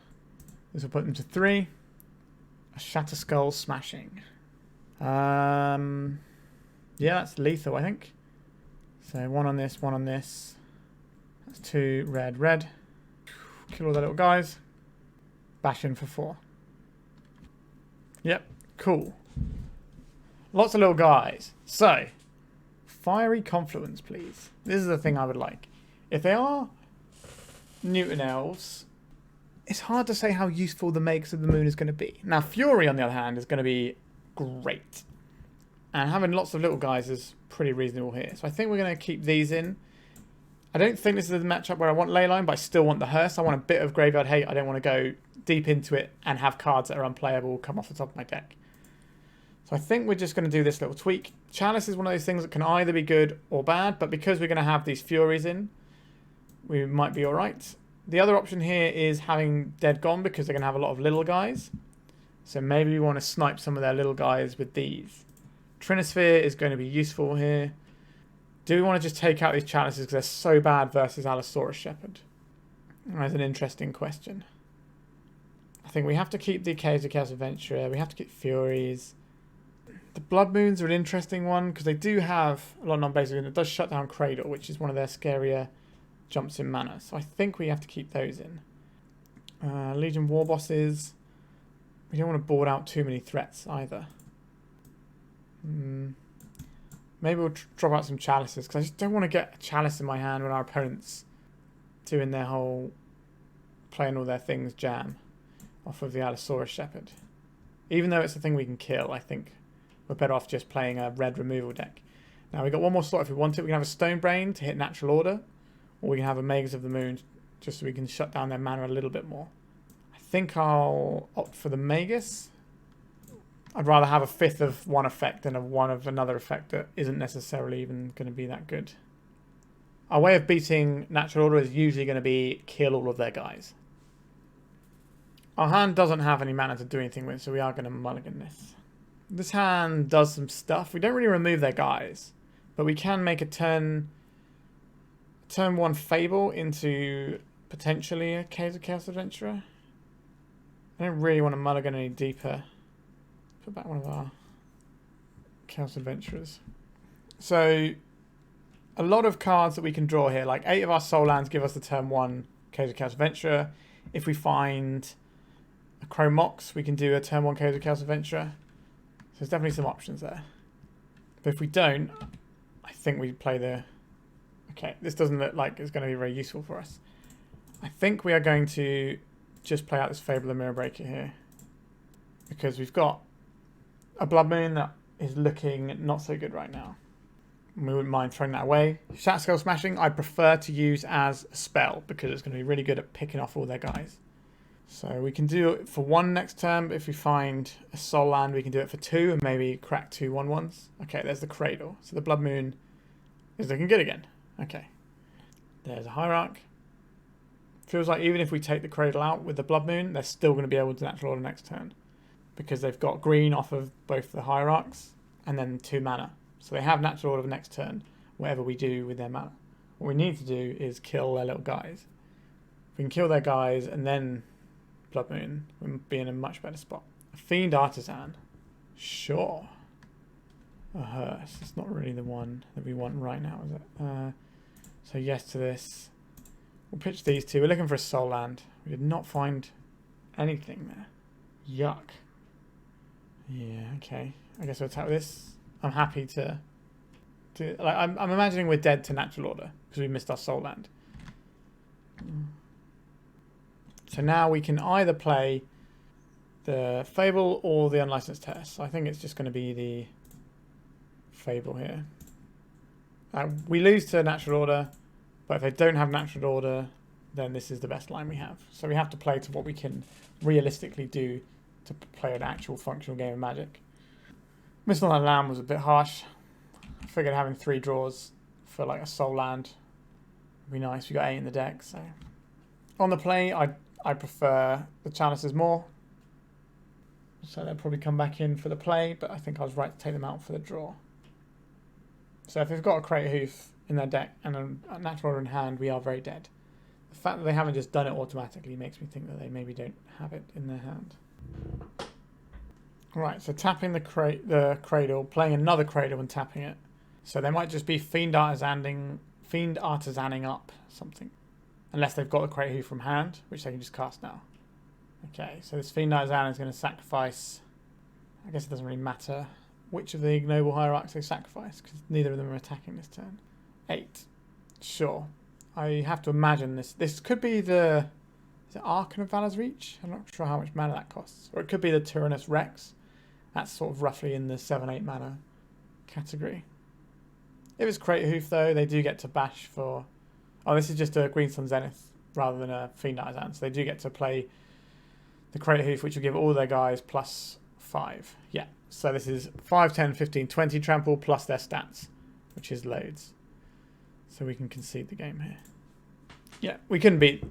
This will put them to 3. A Shatterskull Smashing. Yeah, that's lethal, I think. So 1 on this, 1 on this. That's 2 red, red. Kill all the little guys. Bash in for 4. Yep, cool. Lots of little guys. So, Fiery Confluence, please. This is the thing I would like. If they are Newton Elves, it's hard to say how useful the Magus of the Moon is going to be. Now, Fury, on the other hand, is going to be great. And having lots of little guys is pretty reasonable here. So I think we're going to keep these in. I don't think this is the matchup where I want Leyline, but I still want the Hearse. I want a bit of Graveyard Hate. I don't want to go deep into it and have cards that are unplayable come off the top of my deck. So I think we're just going to do this little tweak. Chalice is one of those things that can either be good or bad, but because we're going to have these Furies in, we might be alright. The other option here is having Dead Gone because they're going to have a lot of little guys. So maybe we want to snipe some of their little guys with these. Trinisphere is going to be useful here. Do we want to just take out these Chalices because they're so bad versus Allosaurus Shepherd? That's an interesting question. I think we have to keep the Caves of Chaos Adventurer. We have to keep Furies. The Blood Moons are an interesting one because they do have a lot of non-basic and it does shut down Cradle, which is one of their scarier jumps in mana. So I think we have to keep those in. Legion Warbosses. We don't want to board out too many threats either. Maybe we'll drop out some Chalices because I just don't want to get a Chalice in my hand when our opponent's doing their whole playing all their things jam off of the Allosaurus Shepherd. Even though it's a thing we can kill, I think we're better off just playing a red removal deck. Now we've got one more slot if we want it. We can have a Stone Brain to hit natural order, or we can have a Magus of the Moon just so we can shut down their mana a little bit more. I think I'll opt for the Magus. I'd rather have a fifth of one effect than a one of another effect that isn't necessarily even going to be that good. Our way of beating natural order is usually going to be kill all of their guys. Our hand doesn't have any mana to do anything with, so we are going to mulligan this. This hand does some stuff. We don't really remove their guys, but we can make a turn 1 Fable into potentially a Chaos Adventurer. I don't really want to mulligan any deeper. Put back one of our Chaos Adventurers. So a lot of cards that we can draw here, like 8 of our Soul Lands give us the turn 1 Chaos Adventurer. If we find a Chrome Mox, we can do a turn 1 Chaos Adventurer. So there's definitely some options there. But if we don't, I think we play the... Okay, this doesn't look like it's going to be very useful for us. I think we are going to just play out this Fable and Mirror Breaker here. Because we've got a Blood Moon that is looking not so good right now. We wouldn't mind throwing that away. Shatterskull Smashing I prefer to use as a spell because it's going to be really good at picking off all their guys. So we can do it for 1 next turn, but if we find a Soul Land, we can do it for 2 and maybe crack 2 1/1s. Okay, there's the Cradle. So the Blood Moon is looking good again. Okay. There's a Hierarch. Feels like even if we take the Cradle out with the Blood Moon, they're still going to be able to natural order next turn. Because they've got green off of both the Hierarchs and then 2 mana. So they have natural order next turn, whatever we do with their mana. What we need to do is kill their little guys. If we can kill their guys and then Blood Moon, we'll be in a much better spot. A Fiend Artisan. Sure. A Hearse. It's not really the one that we want right now, is it? So yes to this. We'll pitch these 2. We're looking for a Soul Land. We did not find anything there. Yuck. Yeah, okay. I guess we'll attack with this. I'm happy to like I'm imagining we're dead to natural order because we missed our Soul Land. So now we can either play the Fable or the Unlicensed Test. So I think it's just going to be the Fable here. We lose to natural order, but if they don't have natural order, then this is the best line we have. So we have to play to what we can realistically do to play an actual functional game of Magic. Missing on that land was a bit harsh. I figured having 3 draws for like a Soul Land would be nice. We got 8 in the deck, so on the play, I prefer the Chalices more. So they'll probably come back in for the play, but I think I was right to take them out for the draw. So if they've got a Crate Hoof in their deck and a natural order in hand, we are very dead. The fact that they haven't just done it automatically makes me think that they maybe don't have it in their hand. Right, so tapping the Cradle, playing another Cradle and tapping it. So they might just be Fiend Artisaning up something. Unless they've got the Crate Hoof from hand, which they can just cast now. Okay, so this Fiend Artisan is going to sacrifice... I guess it doesn't really matter which of the ignoble hierarchs they sacrifice, because neither of them are attacking this turn. 8. Sure. I have to imagine this. This could be the... Is it Archon of Valor's Reach? I'm not sure how much mana that costs. Or it could be the Tyrannus Rex. That's sort of roughly in the 7-8 mana category. If it's Crate Hoof, though, they do get to bash for... Oh, this is just a Green Sun Zenith rather than a Fiend Artisan. So they do get to play the Crate Hoof, which will give all their guys plus 5. Yeah, so this is 5, 10, 15, 20 trample plus their stats, which is loads. So we can concede the game here. Yeah, we couldn't beat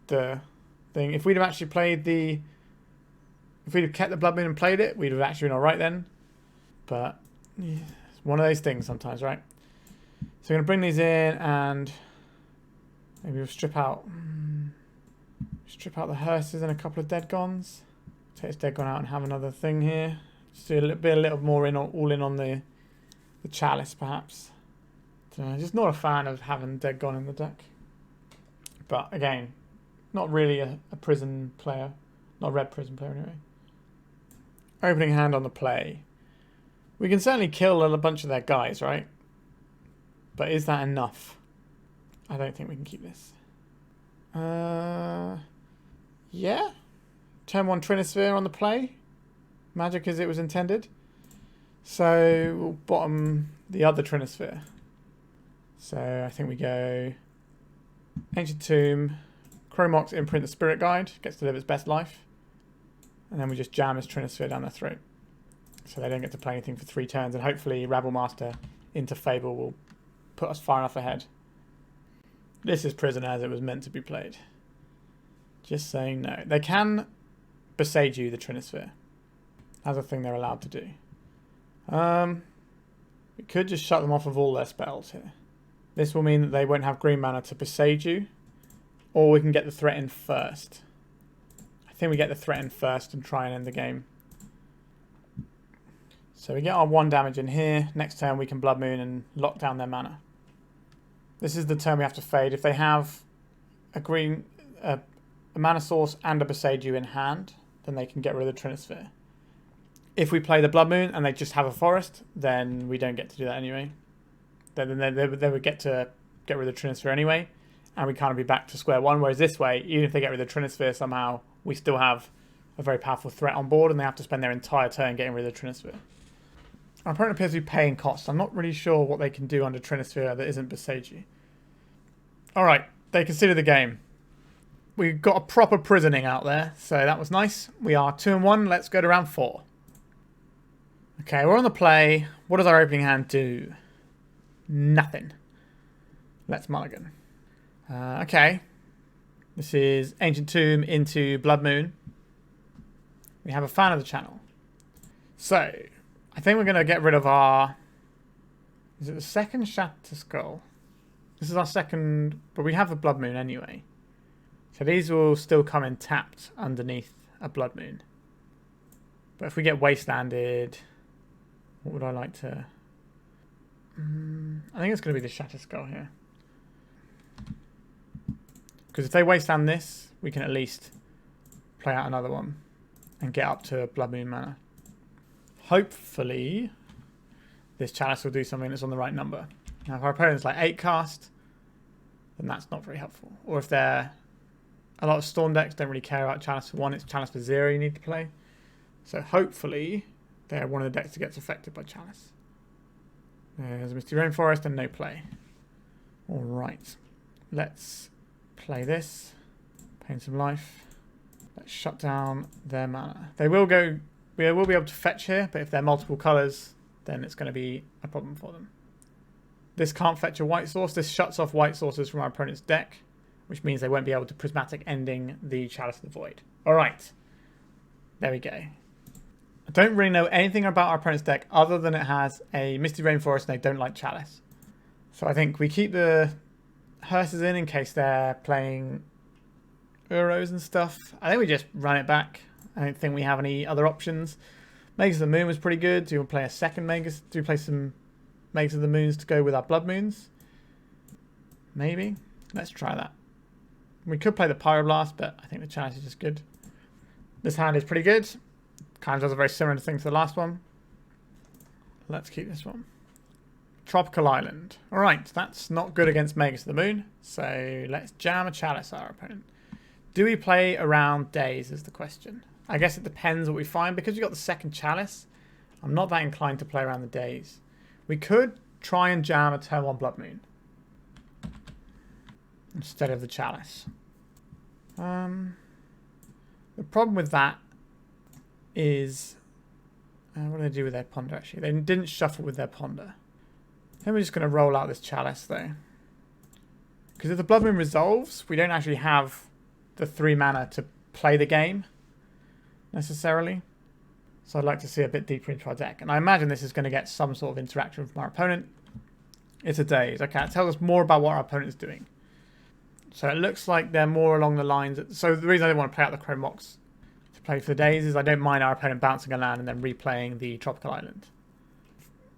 the thing. If we'd have actually played the... If we'd have kept the Blood Moon and played it, we'd have actually been alright then. But yeah, it's one of those things sometimes, right? So we're going to bring these in and maybe we'll strip out the hearses and a couple of dead gons. Take this dead gon out and have another thing here. Just do a little more all in on the chalice perhaps. So just not a fan of having dead gon in the deck. But again, not really a prison player. Not a red prison player anyway. Opening hand on the play. We can certainly kill a bunch of their guys, right? But is that enough? I don't think we can keep this. Yeah. Turn 1 Trinisphere on the play. Magic as it was intended. So we'll bottom the other Trinisphere. So I think we go Ancient Tomb, Chrome Mox, Imprint the Spirit Guide, gets to live its best life. And then we just jam his Trinisphere down their throat. So they don't get to play anything for 3 turns, and hopefully Rabblemaster into Fable will put us far enough ahead. This is Prison as it was meant to be played. Just saying no. They can Besage you the Trinisphere. That's a thing they're allowed to do. We could just shut them off of all their spells here. This will mean that they won't have green mana to Besage you, or we can get the threat in first. I think we get the threat in first and try and end the game. So we get our 1 damage in here. Next turn we can Blood Moon and lock down their mana. This is the turn we have to fade. If they have a green, a mana source and a Besage you in hand, then they can get rid of the Trinisphere. If we play the Blood Moon and they just have a forest, then we don't get to do that anyway. Then they would get to get rid of the Trinisphere anyway, and we kind of be back to square one. Whereas this way, even if they get rid of the Trinisphere somehow, we still have a very powerful threat on board, and they have to spend their entire turn getting rid of the Trinisphere. Our opponent appears to be paying costs. I'm not really sure what they can do under Trinisphere that isn't Besage. Alright, they consider the game. We got a proper prisoning out there, so that was nice. We are 2-1. Let's go to round 4. Okay, we're on the play. What does our opening hand do? Nothing. Let's mulligan. Okay. This is Ancient Tomb into Blood Moon. We have a fan of the channel. So, I think we're going to get rid of our... Is it the second Shatterskull? This is our second... But we have the Blood Moon anyway. So these will still come in tapped underneath a Blood Moon. But if we get Wastelanded... What would I like to... I think it's going to be the Shatterskull here. Because if they Wasteland this, we can at least play out another one and get up to Blood Moon mana. Hopefully, this Chalice will do something that's on the right number. Now, if our opponent's like 8 cast, then that's not very helpful. Or if they're... A lot of Storm decks don't really care about Chalice for 1, it's Chalice for 0 you need to play. So hopefully, they're one of the decks that gets affected by Chalice. There's a Misty Rainforest and no play. Alright. Let's play this. Pain some life. Let's shut down their mana. They will go... We will be able to fetch here, but if they're multiple colours, then it's going to be a problem for them. This can't fetch a white source. This shuts off white sources from our opponent's deck, which means they won't be able to Prismatic Ending the Chalice of the Void. Alright. There we go. I don't really know anything about our opponent's deck other than it has a Misty Rainforest and they don't like Chalice. So I think we keep the hearses in case they're playing Uros and stuff. I think we just run it back. I don't think we have any other options. Magus of the Moon was pretty good. Do we play a second Magus? Do we play some Magus of the Moons to go with our Blood Moons? Maybe. Let's try that. We could play the Pyroblast, but I think the Chalice is just good. This hand is pretty good. Kind of does a very similar thing to the last one. Let's keep this one. Tropical Island. Alright, that's not good against Magus of the Moon. So let's jam a Chalice our opponent. Do we play around days is the question. I guess it depends what we find. Because we got the second Chalice, I'm not that inclined to play around the days. We could try and jam a turn 1 Blood Moon instead of the Chalice. The problem with that is... what do they do with their Ponder, actually? They didn't shuffle with their Ponder. Then we're just going to roll out this Chalice, though. Because if the Blood Moon resolves, we don't actually have the 3 mana to play the game, necessarily. So I'd like to see a bit deeper into our deck. And I imagine this is going to get some sort of interaction from our opponent. It's a daze. Okay, it tells us more about what our opponent is doing. So it looks like they're more along the lines... So the reason I didn't want to play out the Chrome Mox to play for the days is I don't mind our opponent bouncing a land and then replaying the Tropical Island.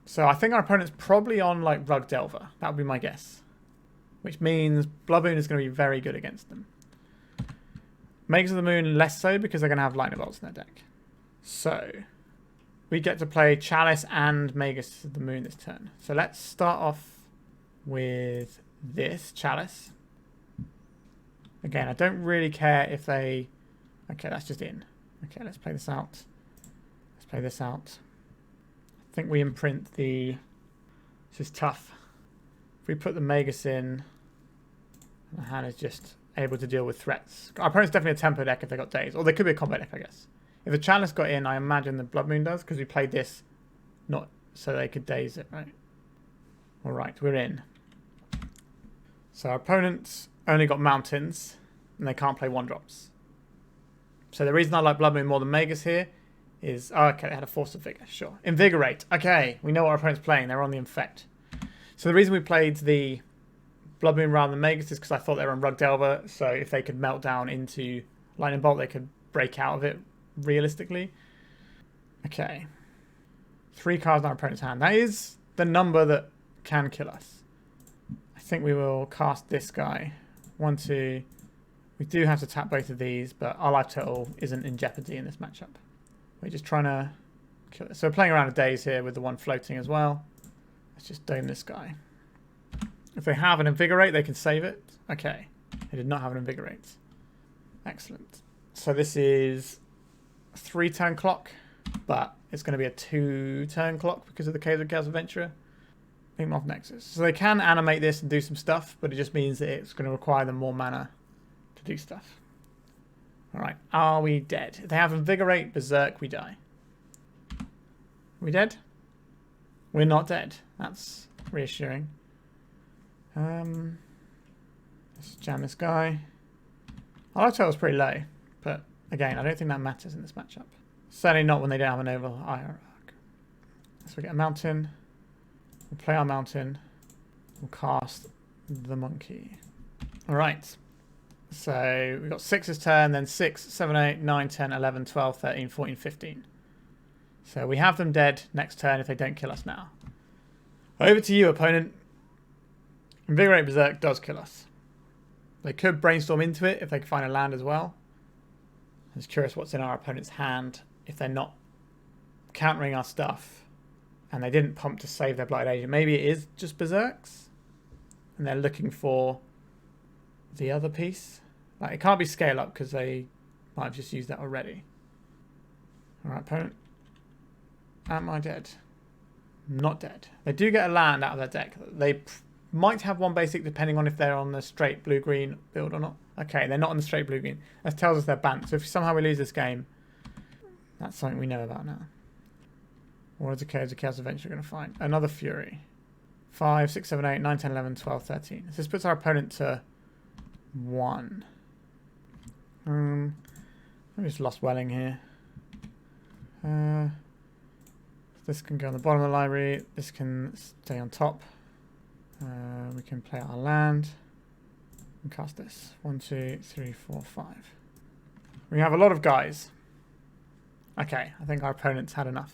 So I think our opponent's probably on like Rug Delver. That would be my guess. Which means Blood Moon is going to be very good against them. Magus of the Moon less so because they're going to have Lightning Bolts in their deck. So we get to play Chalice and Magus of the Moon this turn. So let's start off with this Chalice. Again, I don't really care if they... Okay, that's just in. Okay, let's play this out. Let's play this out. I think we imprint the... This is tough. If we put the Magus in, and the hand is just able to deal with threats. Our opponent's definitely a tempo deck if they got days. Or they could be a combat deck, I guess. If a Chalice got in, I imagine the Blood Moon does, because we played this not so they could daze it, right? Alright, we're in. So our opponents only got mountains, and they can't play 1-drops. So the reason I like Blood Moon more than Magus here is... Oh, okay, they had a Force of Vigor, sure. Invigorate. Okay, we know what our opponent's playing. They're on the Infect. So the reason we played the Blood Moon rather than Magus is because I thought they were on Rug Delver, so if they could melt down into Lightning Bolt, they could break out of it realistically. Okay. 3 cards in our opponent's hand. That is the number that can kill us. I think we will cast this guy. 1, 2. We do have to tap both of these, but our life total isn't in jeopardy in this matchup. We're just trying to kill it. So we're playing around a daze here with the one floating as well. Let's just dome this guy. If they have an Invigorate, they can save it. Okay. They did not have an Invigorate. Excellent. So this is a 3-turn clock, but it's going to be a 2-turn clock because of the Chaos Adventurer. Moth Nexus. So they can animate this and do some stuff, but it just means that it's going to require them more mana to do stuff. Alright, are we dead? If they have Invigorate, Berserk, we die. Are we dead? We're not dead. That's reassuring. Let's jam this guy. Our life total's pretty low, but again, I don't think that matters in this matchup. Certainly not when they don't have an Oval IR arc. So we get a mountain. We'll play our mountain. We'll cast the monkey. Alright. So we've got 6's turn, then 6, 7, 8, 9, 10, 11, 12, 13, 14, 15. So we have them dead next turn if they don't kill us now. Over to you, opponent. Invigorate Berserk does kill us. They could brainstorm into it if they can find a land as well. I'm just curious what's in our opponent's hand if they're not countering our stuff. And they didn't pump to save their Blighted Agent. Maybe it is just Berserks. And they're looking for the other piece. Like, it can't be scale up because they might have just used that already. Alright, opponent. Am I dead? Not dead. They do get a land out of their deck. They might have one basic depending on if they're on the straight blue-green build or not. Okay, they're not on the straight blue-green. That tells us they're banned. So if somehow we lose this game, that's something we know about now. What is the Chaos Adventure going to find? Another Fury. 5, 6, 7, 8, 9, 10, 11, 12, 13. So this puts our opponent to 1. I just lost Welling here. This can go on the bottom of the library. This can stay on top. We can play our land. And cast this. 1, 2, 3, 4, 5. We have a lot of guys. Okay, I think our opponent's had enough.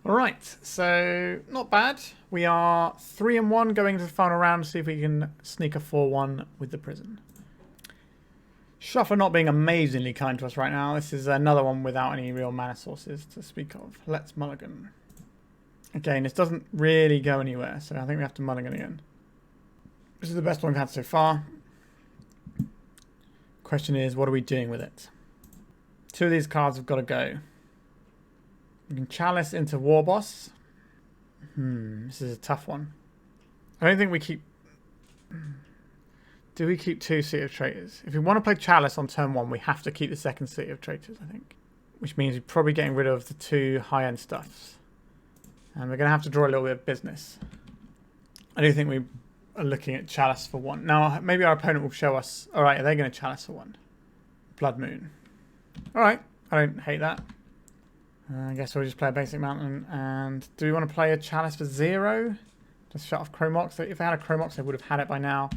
Alright, so not bad. We are 3-1 going into the final round to see if we can sneak a 4-1 with the prison. Shuffler not being amazingly kind to us right now. This is another one without any real mana sources to speak of. Let's mulligan. Again, this doesn't really go anywhere, so I think we have to mulligan again. This is the best one we've had so far. Question is, what are we doing with it? 2 of these cards have got to go. We can Chalice into Warboss. This is a tough one. I don't think we keep... Do we keep 2 City of Traitors? If we want to play Chalice on turn 1, we have to keep the second City of Traitors, I think. Which means we're probably getting rid of the 2 high-end stuffs. And we're going to have to draw a little bit of business. I do think we are looking at Chalice for 1. Now, maybe our opponent will show us... Alright, are they going to Chalice for 1? Blood Moon. Alright, I don't hate that. I guess we'll just play a basic mountain. And do we want to play a Chalice for 0? Just shut off Chrome Mox. If they had a Chrome Mox, they would have had it by now.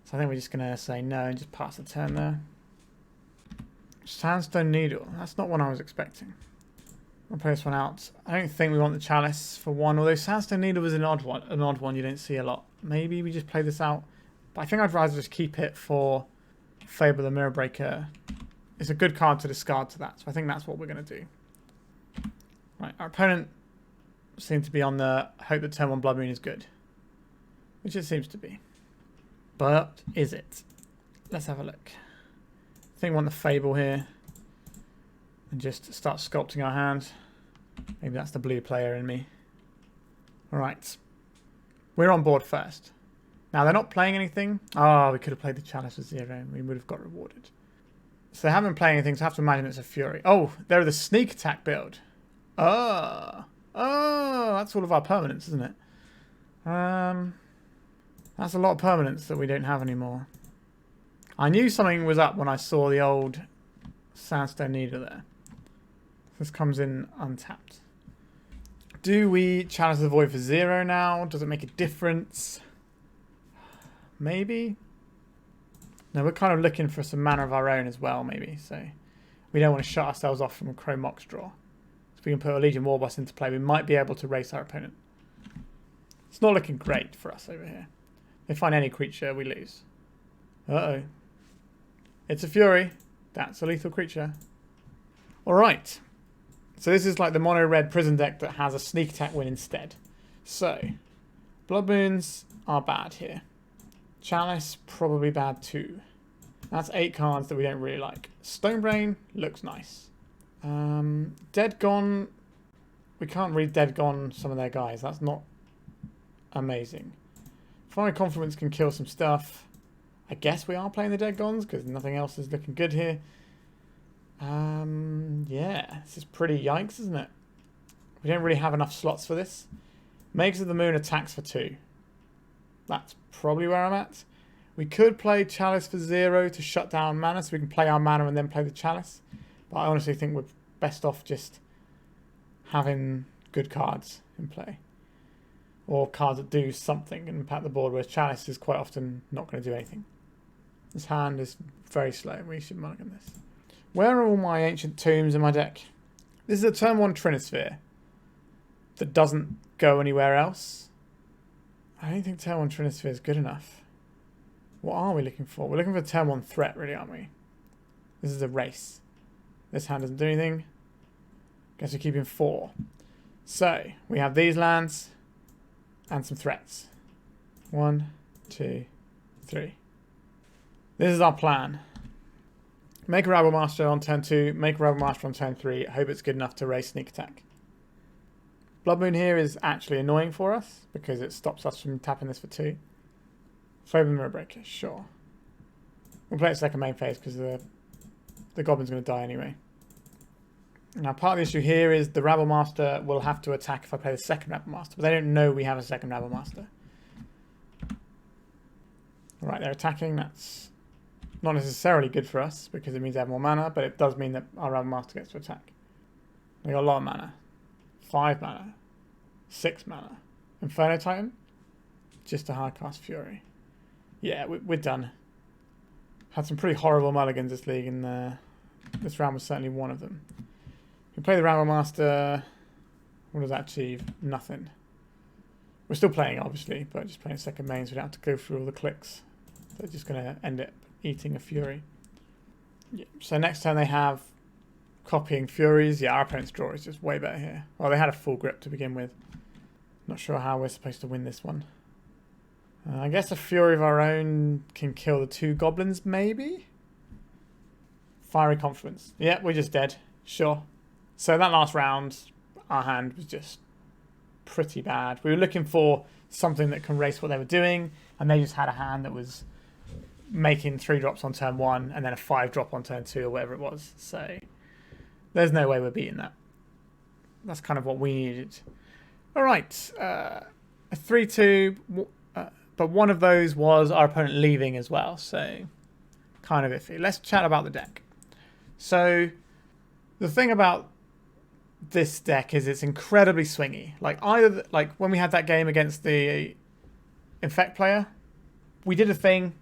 So I think we're just going to say no and just pass the turn there. Sandstone Needle. That's not one I was expecting. I'll play this one out. I don't think we want the Chalice for 1. Although Sandstone Needle was an odd one you don't see a lot. Maybe we just play this out. But I think I'd rather just keep it for Fable the Mirror Breaker. It's a good card to discard to that. So I think that's what we're going to do. Right, our opponent seemed to be on the hope that turn 1 Blood Moon is good. Which it seems to be. But is it? Let's have a look. I think we want the Fable here. And just start sculpting our hand. Maybe that's the blue player in me. Alright. We're on board first. Now they're not playing anything. Oh, we could have played the Chalice for 0 and we would have got rewarded. So they haven't been playing anything, so I have to imagine it's a Fury. Oh, they're the sneak attack build. Oh, that's all of our permanents, isn't it? That's a lot of permanents that we don't have anymore. I knew something was up when I saw the old Sandstone Needle there. This comes in untapped. Do we Chalice the Void for 0 now? Does it make a difference? Maybe. No, we're kind of looking for some mana of our own as well, maybe. So we don't want to shut ourselves off from a Chrome Mox draw. If we can put a Legion Warboss into play, we might be able to race our opponent. It's not looking great for us over here. If they find any creature, we lose. Uh-oh. It's a Fury. That's a lethal creature. Alright. So this is like the mono-red prison deck that has a sneak attack win instead. So, Blood Moons are bad here. Chalice, probably bad too. That's 8 cards that we don't really like. Stonebrain looks nice. Dead Gone, we can't read Dead Gone some of their guys. That's not amazing. Fiery Confluence can kill some stuff. I guess we are playing the Dead Gones because nothing else is looking good here. Yeah, this is pretty yikes, isn't it? We don't really have enough slots for this. Magus of the Moon attacks for 2. That's probably where I'm at. We could play Chalice for 0 to shut down mana, so we can play our mana and then play the Chalice. But I honestly think we're best off just having good cards in play. Or cards that do something and impact the board, whereas Chalice is quite often not going to do anything. This hand is very slow. We should mulligan this. Where are all my Ancient Tombs in my deck? This is a turn 1 Trinisphere that doesn't go anywhere else. I don't think turn 1 Trinisphere is good enough. What are we looking for? We're looking for a turn 1 threat, really, aren't we? This is a race. This hand doesn't do anything. Guess we're keeping 4. So, we have these lands and some threats. 1, 2, 3. This is our plan. Make a Rabblemaster on turn 2, make a Rabblemaster on turn 3. Hope it's good enough to race sneak attack. Blood Moon here is actually annoying for us because it stops us from tapping this for 2. Fable Mirror Breaker, sure. We'll play it second main phase because the Goblin's going to die anyway. Now part of the issue here is the Rabblemaster will have to attack if I play the second Rabblemaster, but they don't know we have a second Rabblemaster. Alright, they're attacking. That's not necessarily good for us because it means they have more mana, but it does mean that our Rabblemaster gets to attack. They got a lot of mana. 5 mana. 6 mana. Inferno Titan? Just a hard cast Fury. Yeah, we're done. Had some pretty horrible mulligans this league, and this round was certainly one of them. We play the Rabblemaster. What does that achieve? Nothing. We're still playing, obviously, but just playing second main, so we don't have to go through all the clicks. They're just going to end up eating a Fury. Yeah. So next turn they have copying Furies. Yeah, our opponent's draw is just way better here. Well, they had a full grip to begin with. Not sure how we're supposed to win this one. I guess a Fury of our own can kill the 2 goblins, maybe? Fiery Confluence. Yeah, we're just dead. Sure. So that last round, our hand was just pretty bad. We were looking for something that can race what they were doing, and they just had a hand that was making 3 drops on turn 1 and then a 5 drop on turn 2 or whatever it was. So there's no way we're beating that. That's kind of what we needed. All right. A 3-2... but one of those was our opponent leaving as well, so kind of iffy. Let's chat about the deck. So the thing about this deck is it's incredibly swingy. Like when we had that game against the Infect player, we did a thing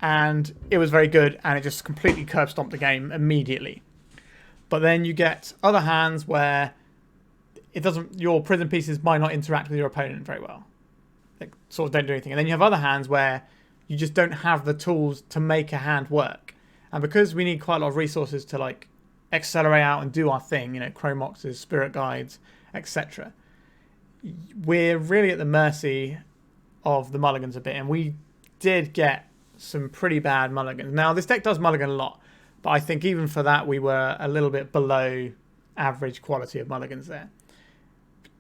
and it was very good and it just completely curb stomped the game immediately. But then you get other hands where your prison pieces might not interact with your opponent very well. Like, sort of don't do anything. And then you have other hands where you just don't have the tools to make a hand work. And because we need quite a lot of resources to like accelerate out and do our thing, you know, Chrome Moxes, Spirit Guides, etc., we're really at the mercy of the mulligans a bit. And we did get some pretty bad mulligans. Now, this deck does mulligan a lot, but I think even for that, we were a little bit below average quality of mulligans there.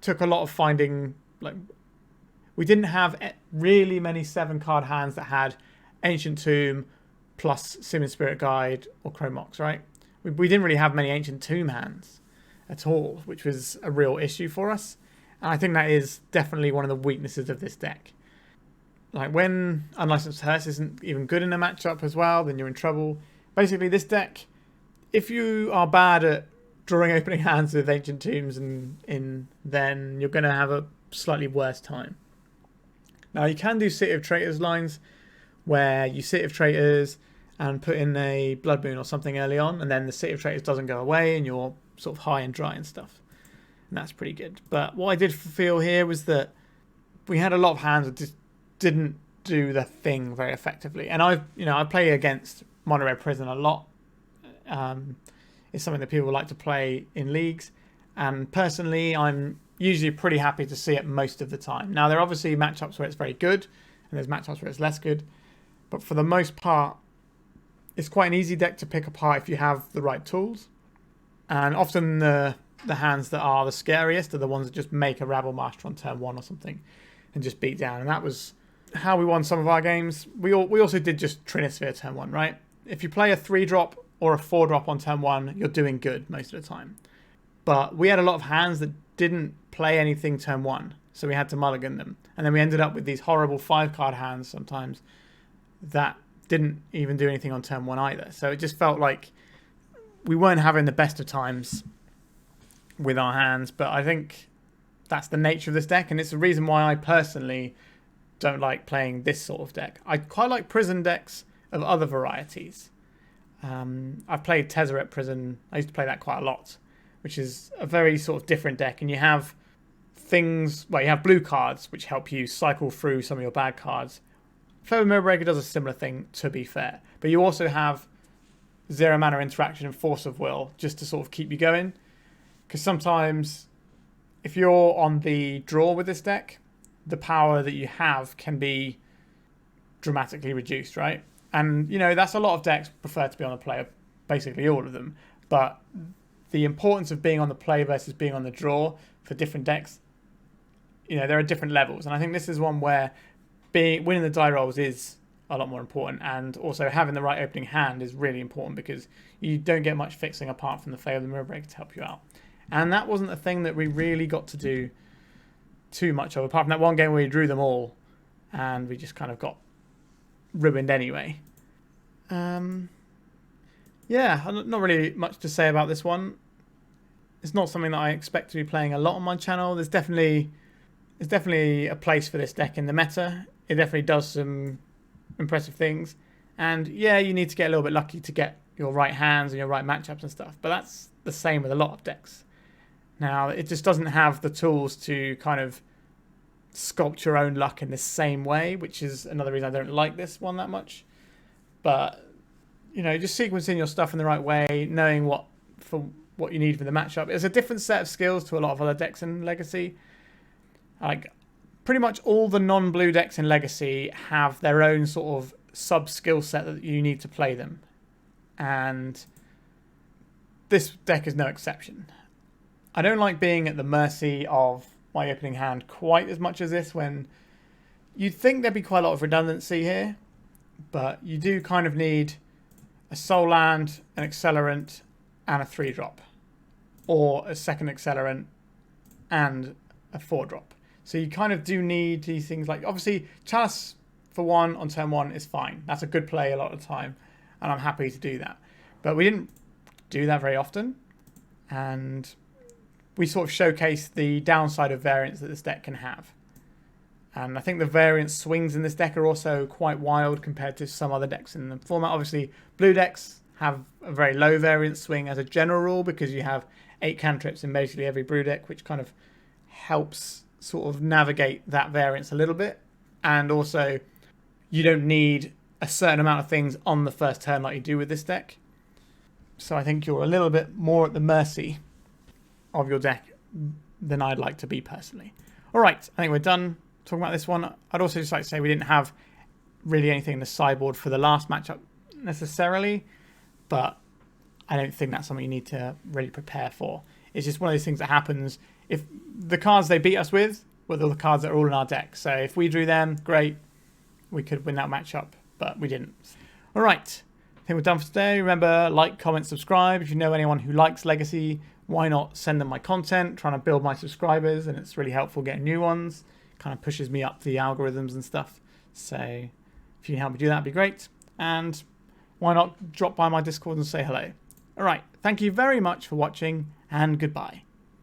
Took a lot of finding, like, we didn't have really many 7-card hands that had Ancient Tomb plus Simian Spirit Guide or Chrome Mox, right? We didn't really have many Ancient Tomb hands at all, which was a real issue for us. And I think that is definitely one of the weaknesses of this deck. Like when Unlicensed Hearse isn't even good in a matchup as well, then you're in trouble. Basically, this deck, if you are bad at drawing opening hands with Ancient Tombs then you're going to have a slightly worse time. Now, you can do City of Traitors lines where you City of Traitors and put in a Blood Moon or something early on, and then the City of Traitors doesn't go away and you're sort of high and dry and stuff. And that's pretty good. But what I did feel here was that we had a lot of hands that just didn't do the thing very effectively. And I play against Mono Red Prison a lot. It's something that people like to play in leagues. And personally, I'm usually pretty happy to see it most of the time. Now, there are obviously matchups where it's very good, and there's matchups where it's less good. But for the most part, it's quite an easy deck to pick apart if you have the right tools. And often the hands that are the scariest are the ones that just make a Rabblemaster on turn 1 or something and just beat down. And that was how we won some of our games. We also did just Trinisphere turn 1, right? If you play a 3-drop or a 4-drop on turn 1, you're doing good most of the time. But we had a lot of hands that didn't play anything turn 1, so we had to mulligan them. And then we ended up with these horrible 5-card hands sometimes that didn't even do anything on turn 1 either. So it just felt like we weren't having the best of times with our hands. But I think that's the nature of this deck, and it's the reason why I personally don't like playing this sort of deck. I quite like prison decks of other varieties. I've played Tezzeret Prison. I used to play that quite a lot, which is a very sort of different deck. And you have things, well, you have blue cards, which help you cycle through some of your bad cards. Fable Mirror Breaker does a similar thing, to be fair. But you also have 0 mana interaction and Force of Will, just to sort of keep you going. Because sometimes, if you're on the draw with this deck, the power that you have can be dramatically reduced, right? And, that's a lot of decks prefer to be on the play, basically all of them. But the importance of being on the play versus being on the draw for different decks, there are different levels. And I think this is one where winning the die rolls is a lot more important. And also having the right opening hand is really important because you don't get much fixing apart from the Fable Mirror Breaker to help you out. And that wasn't a thing that we really got to do too much of, apart from that one game where we drew them all and we just kind of got ruined anyway. Yeah, not really much to say about this one. It's not something that I expect to be playing a lot on my channel. There's definitely a place for this deck in the meta. It definitely does some impressive things. And yeah, you need to get a little bit lucky to get your right hands and your right matchups and stuff. But that's the same with a lot of decks. Now, it just doesn't have the tools to kind of sculpt your own luck in the same way, which is another reason I don't like this one that much. But, just sequencing your stuff in the right way, knowing what you need for the matchup. It's a different set of skills to a lot of other decks in Legacy. Like, pretty much all the non-blue decks in Legacy have their own sort of sub-skill set that you need to play them. And this deck is no exception. I don't like being at the mercy of my opening hand quite as much as this, when you'd think there'd be quite a lot of redundancy here, but you do kind of need a soul land, an accelerant, and a 3-drop, or a second accelerant and a 4-drop. So you kind of do need these things. Like, obviously, Chalice for 1 on turn 1 is fine. That's a good play a lot of the time, and I'm happy to do that. But we didn't do that very often, and we sort of showcased the downside of variants that this deck can have. And I think the variant swings in this deck are also quite wild compared to some other decks in the format. Obviously, blue decks have a very low variant swing as a general rule because you have 8 cantrips in basically every blue deck, which kind of helps sort of navigate that variance a little bit. And also, you don't need a certain amount of things on the first turn like you do with this deck. So I think you're a little bit more at the mercy of your deck than I'd like to be personally. All right, I think we're done talking about this one. I'd also just like to say we didn't have really anything in the sideboard for the last matchup necessarily, but I don't think that's something you need to really prepare for. It's just one of those things that happens. If the cards they beat us with were the cards that are all in our deck, so if we drew them, great, we could win that matchup, but we didn't. All right, I think we're done for today. Remember, like, comment, subscribe. If you know anyone who likes Legacy, why not send them my content? Trying to build my subscribers, and it's really helpful getting new ones. Kind of pushes me up the algorithms and stuff. So if you can help me do that, it'd be great. And why not drop by my Discord and say hello? All right. Thank you very much for watching, and goodbye.